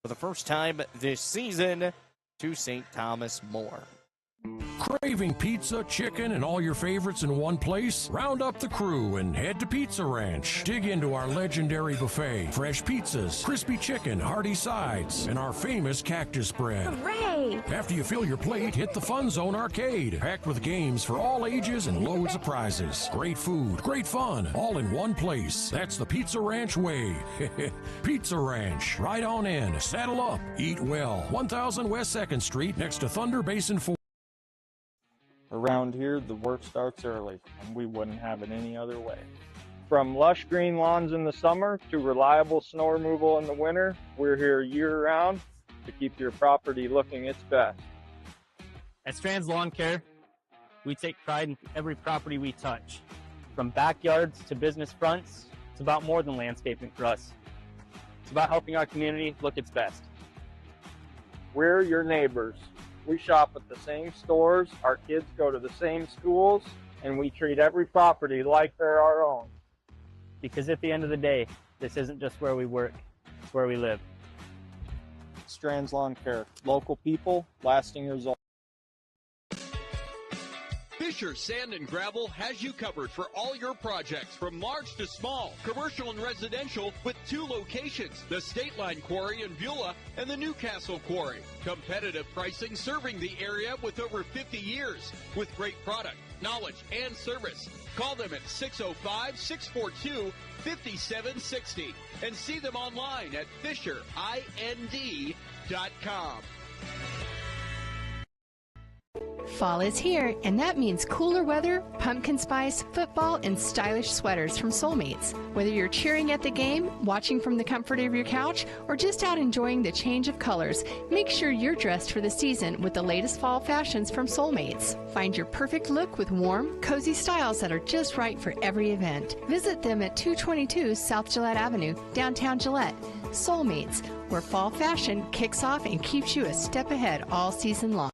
for the first time this season to St. Thomas More. Craving pizza, chicken, and all your favorites in one place? Round up the crew and head to Pizza Ranch. Dig into our legendary buffet, fresh pizzas, crispy chicken, hearty sides, and our famous cactus bread. Hooray! After you fill your plate, hit the Fun Zone Arcade, packed with games for all ages and loads of prizes. Great food, great fun, all in one place. That's the Pizza Ranch way. Pizza Ranch. Right on in, saddle up, eat well. 1000 West 2nd Street, next to Thunder Basin 4. Around here, the work starts early, and we wouldn't have it any other way. From lush green lawns in the summer to reliable snow removal in the winter, we're here year-round to keep your property looking its best. At Strands Lawn Care, we take pride in every property we touch. From backyards to business fronts, it's about more than landscaping for us. It's about helping our community look its best. We're your neighbors. We shop at the same stores, our kids go to the same schools, and we treat every property like they're our own. Because at the end of the day, this isn't just where we work, it's where we live. Strands Lawn Care. Local people, lasting results. Fisher Sand and Gravel has you covered for all your projects from large to small, commercial and residential, with 2 locations, the State Line Quarry in Beulah and the Newcastle Quarry. Competitive pricing serving the area with over 50 years, with great product, knowledge, and service. Call them at 605-642-5760 and see them online at FisherIND.com. Fall is here, and that means cooler weather, pumpkin spice, football, and stylish sweaters from Soulmates. Whether you're cheering at the game, watching from the comfort of your couch, or just out enjoying the change of colors, make sure you're dressed for the season with the latest fall fashions from Soulmates. Find your perfect look with warm, cozy styles that are just right for every event. Visit them at 222 South Gillette Avenue, downtown Gillette. Soulmates, where fall fashion kicks off and keeps you a step ahead all season long.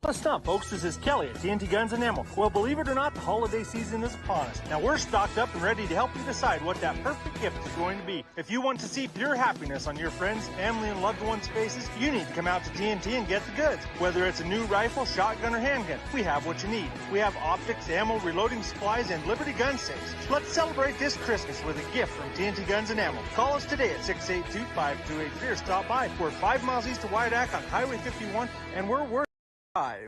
What's up, folks? This is Kelly at TNT Guns and Ammo. Well, believe it or not, the holiday season is upon us. Now, we're stocked up and ready to help you decide what that perfect gift is going to be. If you want to see pure happiness on your friends, family, and loved ones' faces, you need to come out to TNT and get the goods. Whether it's a new rifle, shotgun, or handgun, we have what you need. We have optics, ammo, reloading supplies, and Liberty gun safes. Let's celebrate this Christmas with a gift from TNT Guns and Ammo. Call us today at 682-5283 or stop by. We're 5 miles east of Wyandotte on Highway 51, and we're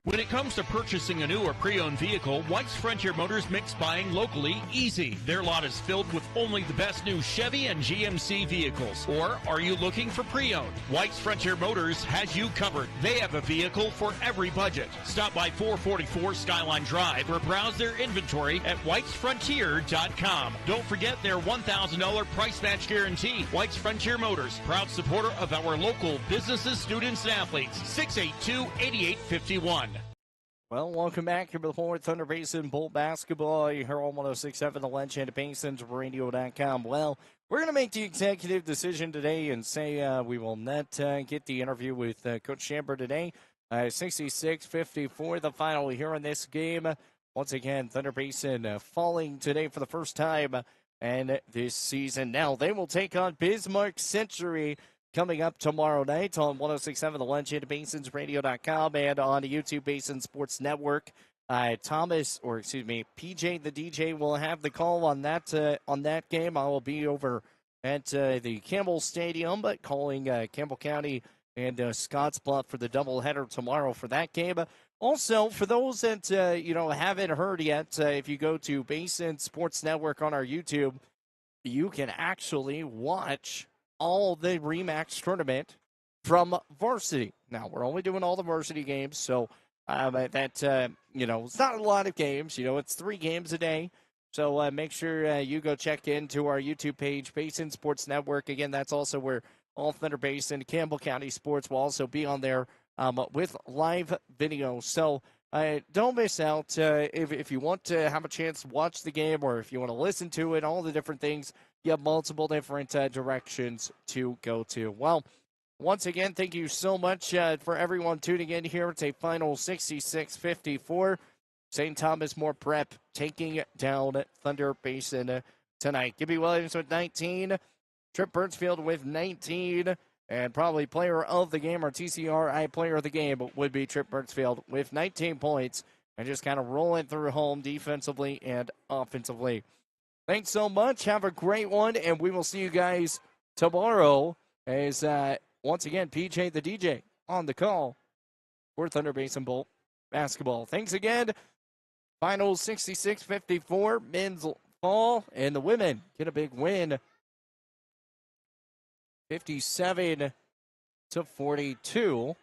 When it comes to purchasing a new or pre-owned vehicle, White's Frontier Motors makes buying locally easy. Their lot is filled with only the best new Chevy and GMC vehicles. Or are you looking for pre-owned? White's Frontier Motors has you covered. They have a vehicle for every budget. Stop by 444 Skyline Drive or browse their inventory at whitesfrontier.com. Don't forget their $1,000 price match guarantee. White's Frontier Motors, proud supporter of our local businesses, students, and athletes. 682-8851. Well, welcome back here to the Fort Thunder Basin Bolt Basketball. You hear on 106.7 The Legend, Basins Radio.com. Well, we're going to make the executive decision today and say we will not get the interview with Coach Chamber today. 66-54, the final here in this game. Once again, Thunder Basin falling today for the first time and this season. Now, they will take on Bismarck Century coming up tomorrow night on 106.7 The Legend, BasinsRadio.com, and on the YouTube Basin Sports Network. PJ the DJ will have the call on that game. I will be over at the Campbell Stadium, but calling Campbell County and Scottsbluff for the doubleheader tomorrow for that game. Also, for those that haven't heard yet, if you go to Basin Sports Network on our YouTube, you can actually watch all the REMAX tournament from varsity. Now, we're only doing all the varsity games, so it's not a lot of games. It's 3 games a day. So make sure you go check into our YouTube page, Basin Sports Network. Again, that's also where all Thunder Basin, Campbell County sports will also be on there with live video. So don't miss out. If you want to have a chance to watch the game or if you want to listen to it, all the different things, you have multiple different directions to go to. Well, once again, thank you so much for everyone tuning in here. It's a final 66-54. St. Thomas More Prep taking down Thunder Basin tonight. Gibby Williams with 19. Trip Birdsfield with 19. And probably player of the game, or TCRI player of the game, would be Trip Birdsfield with 19 points and just kind of rolling through home defensively and offensively. Thanks so much. Have a great one, and we will see you guys tomorrow as, once again, PJ the DJ on the call for Thunder Basin Bolt basketball. Thanks again. Final 66-54, men's fall, and the women get a big win, 57-42.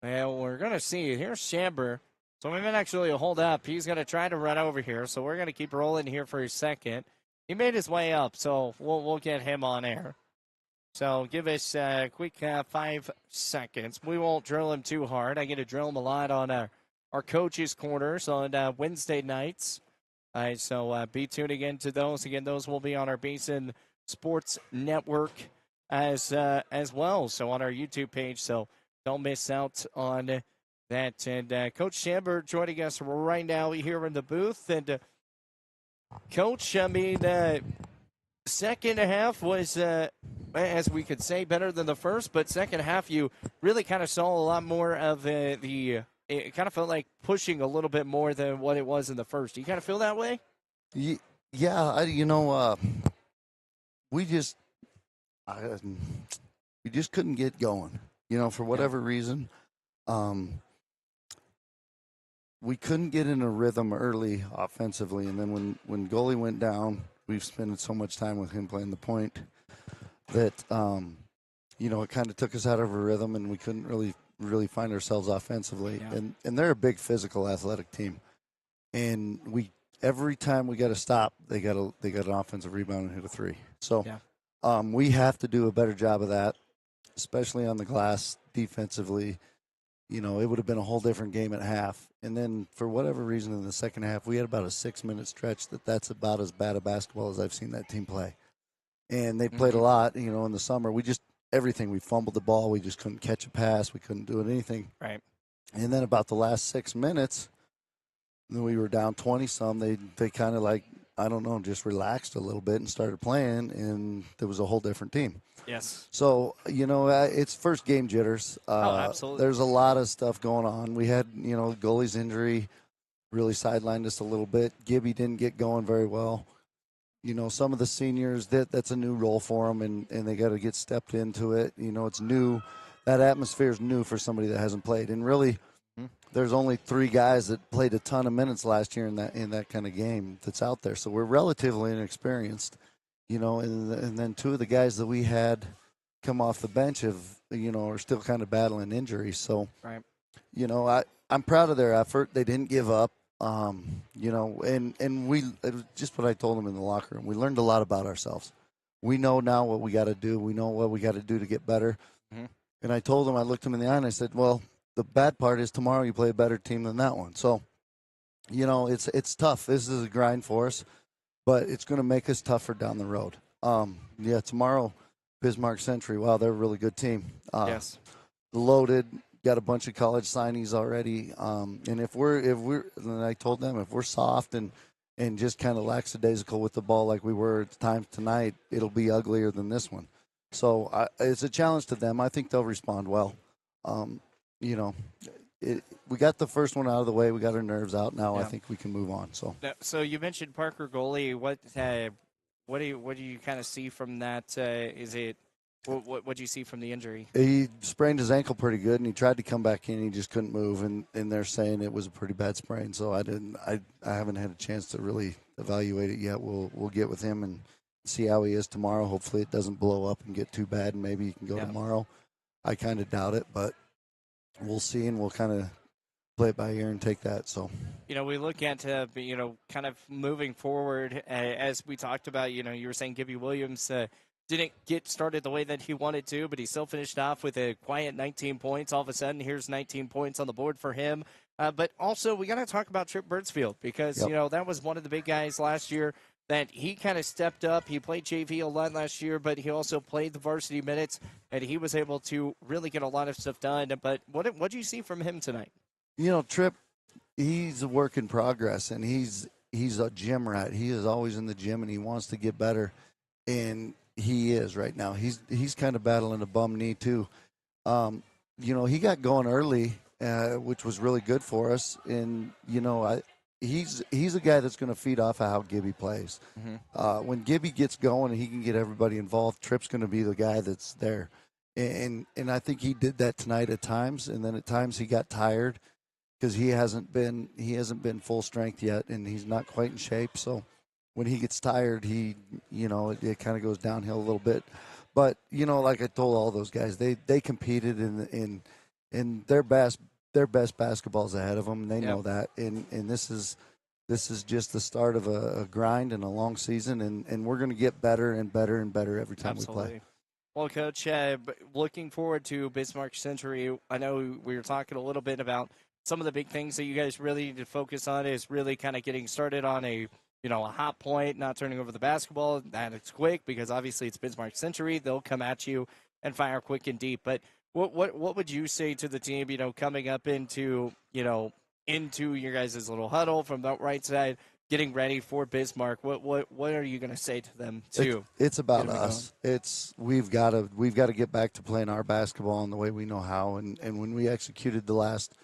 And we're going to see, here's Chamber. So we might actually hold up. He's going to try to run over here. So we're going to keep rolling here for a second. He made his way up, so we'll get him on air. So give us a quick 5 seconds. We won't drill him too hard. I get to drill him a lot on our coaches' corners on Wednesday nights. So be tuning in to those. Again, those will be on our Basin Sports Network as well. So on our YouTube page. So don't miss out on that. And Coach Chamber joining us right now here in the booth. And Coach, I mean, second half was, as we could say, better than the first. But second half, you really kind of saw a lot more of it kind of felt like pushing a little bit more than what it was in the first. Do you kind of feel that way? Yeah, we just couldn't get going, for whatever reason. We couldn't get in a rhythm early offensively, and then when goalie went down, we've spent so much time with him playing the point that, it kind of took us out of a rhythm, and we couldn't really really find ourselves offensively. And they're a big physical, athletic team. And every time we got to stop, they got an offensive rebound and hit a three. So we have to do a better job of that, especially on the glass defensively. You know, it would have been a whole different game at half. And then for whatever reason in the second half, we had about a 6-minute stretch that's about as bad a basketball as I've seen that team play. And they played a lot, you know, in the summer. Everything. We fumbled the ball. We just couldn't catch a pass. We couldn't do anything. Right. And then about the last 6 minutes, we were down 20-some. They kind of like, I don't know, just relaxed a little bit and started playing, and there was a whole different team. Yes. So, you know, it's first game jitters. Absolutely. There's a lot of stuff going on. We had, you know, goalie's injury really sidelined us a little bit. Gibby didn't get going very well. You know, some of the seniors, that's a new role for them, and they got to get stepped into it. You know, it's new. That atmosphere is new for somebody that hasn't played. And really, there's only 3 guys that played a ton of minutes last year in that kind of game that's out there. So we're relatively inexperienced, you know, and then 2 of the guys that we had come off the bench are still kind of battling injuries. So, you know, I'm proud of their effort. They didn't give up. You know, and it was just what I told them in the locker room. We learned a lot about ourselves. We know now what we got to do. We know what we got to do to get better. And I told them, I looked them in the eye and I said, well, the bad part is tomorrow you play a better team than that one. So, you know, it's tough. This is a grind for us, but it's going to make us tougher down the road. Tomorrow, Bismarck Century, wow, they're a really good team. Yes. Loaded. Got a bunch of college signees already, and if we're, and I told them, if we're soft and just kind of lackadaisical with the ball like we were at times tonight, it'll be uglier than this one. So it's a challenge to them. I think they'll respond well. You know, we got the first one out of the way. We got our nerves out. Now I think we can move on. So you mentioned Parker goalie. What do you kind of see from that? What do you see from the injury? He sprained his ankle pretty good, and he tried to come back in. He just couldn't move, and they're saying it was a pretty bad sprain. So I haven't had a chance to really evaluate it yet. We'll get with him and see how he is tomorrow. Hopefully it doesn't blow up and get too bad, and maybe he can go tomorrow. I kind of doubt it, but we'll see, and we'll kind of play it by ear and take that. So, you know, we look at kind of moving forward as we talked about. You know, you were saying Gibby Williams didn't get started the way that he wanted to, but he still finished off with a quiet 19 points. All of a sudden, here's 19 points on the board for him. But also, we got to talk about Trip Birdsfield because, you know, that was one of the big guys last year that he kind of stepped up. He played JV a lot last year, but he also played the varsity minutes, and he was able to really get a lot of stuff done. But what do you see from him tonight? You know, Trip, he's a work in progress, and he's a gym rat. He is always in the gym, and he wants to get better, and he is right now. He's kind of battling a bum knee too. You know, he got going early, which was really good for us. And you know, he's a guy that's going to feed off of how Gibby plays. When Gibby gets going and he can get everybody involved, Tripp's going to be the guy that's there. And I think he did that tonight at times. And then at times he got tired because he hasn't been full strength yet, and he's not quite in shape. So when he gets tired, it kind of goes downhill a little bit. But, you know, like I told all those guys, they competed in their best basketballs ahead of them, and they know that. And this is just the start of a grind and a long season, and we're going to get better and better and better every time we play. Well, Coach, looking forward to Bismarck Century. I know we were talking a little bit about some of the big things that you guys really need to focus on is really kind of getting started on a hot point, not turning over the basketball. That it's quick because obviously it's Bismarck Century. They'll come at you and fire quick and deep. But what would you say to the team, you know, coming up into your guys' little huddle from the right side, getting ready for Bismarck? What are you going to say to them too? It's about us. We've got to get back to playing our basketball in the way we know how. And when we executed the last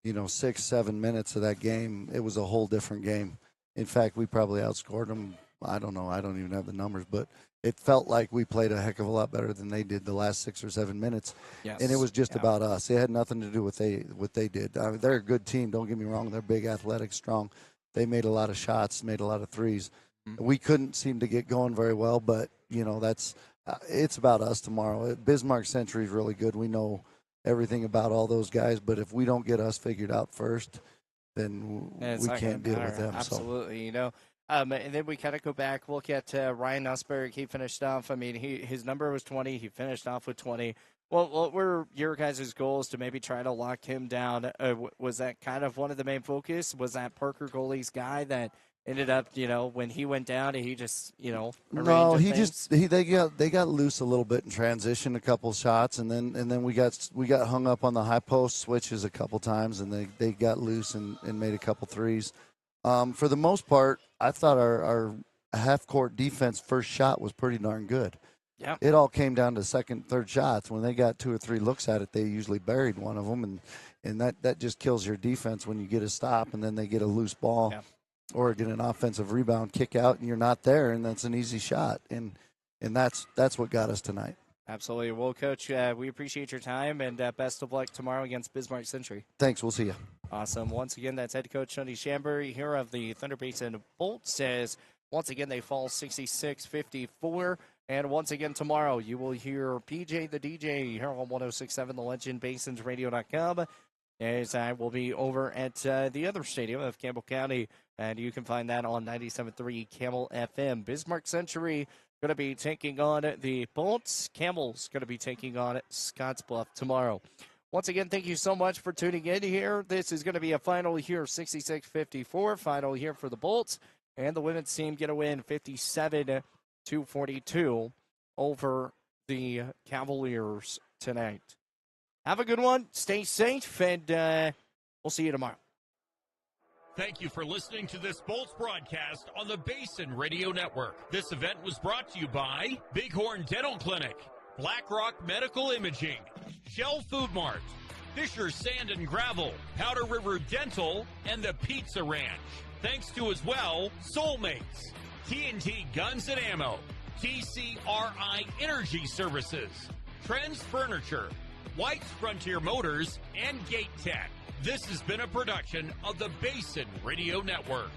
6-7 minutes of that game, it was a whole different game. In fact, we probably outscored them. I don't know. I don't even have the numbers, but it felt like we played a heck of a lot better than they did the last 6 or 7 minutes. Yes. And it was just about us. It had nothing to do with what they did. I mean, they're a good team. Don't get me wrong. They're big, athletic, strong. They made a lot of shots, made a lot of threes. We couldn't seem to get going very well, but it's about us tomorrow. Bismarck Century is really good. We know everything about all those guys. But if we don't get us figured out first, then we can't deal with them. Absolutely, you know. And then we kind of go back, look at Ryan Nussberg. He finished off. I mean, his number was 20. He finished off with 20. Well, what were your guys' goals to maybe try to lock him down? Was that kind of one of the main focus? Was that Parker goalie's guy that ended up, you know, when he went down, he just, you know, no, they got loose a little bit in transition, a couple shots, and then we got hung up on the high post switches a couple times, and they got loose and made a couple threes. For the most part, I thought our half-court defense first shot was pretty darn good. Yeah. It all came down to second, third shots. When they got 2 or 3 looks at it, they usually buried one of them, and that just kills your defense when you get a stop and then they get a loose ball or get an offensive rebound, kick out, and you're not there, and that's an easy shot. And that's what got us tonight. Absolutely. Well, Coach, we appreciate your time, and best of luck tomorrow against Bismarck Century. Thanks. We'll see you. Awesome. Once again, that's head coach Tony Shambury here of the Thunder Basin Bolts. Says once again they fall 66-54. And once again tomorrow you will hear PJ the DJ here on 106.7 The Legend, BasinsRadio.com. As I will be over at the other stadium of Campbell County, and you can find that on 97.3 Camel FM. Bismarck Century going to be taking on the Bolts. Camel's going to be taking on Scottsbluff tomorrow. Once again, thank you so much for tuning in here. This is going to be a final here, 66-54, final here for the Bolts. And the women's team get a win 57-42 over the Cavaliers tonight. Have a good one. Stay safe, and we'll see you tomorrow. Thank you for listening to this Bolts broadcast on the Basin Radio Network. This event was brought to you by Bighorn Dental Clinic, Black Rock Medical Imaging, Shell Food Mart, Fisher Sand and Gravel, Powder River Dental, and the Pizza Ranch. Thanks to as well Soulmates, TNT Guns and Ammo, TCRI Energy Services, Trends Furniture, White's Frontier Motors, and Gate Tech. This has been a production of the Basin Radio Network.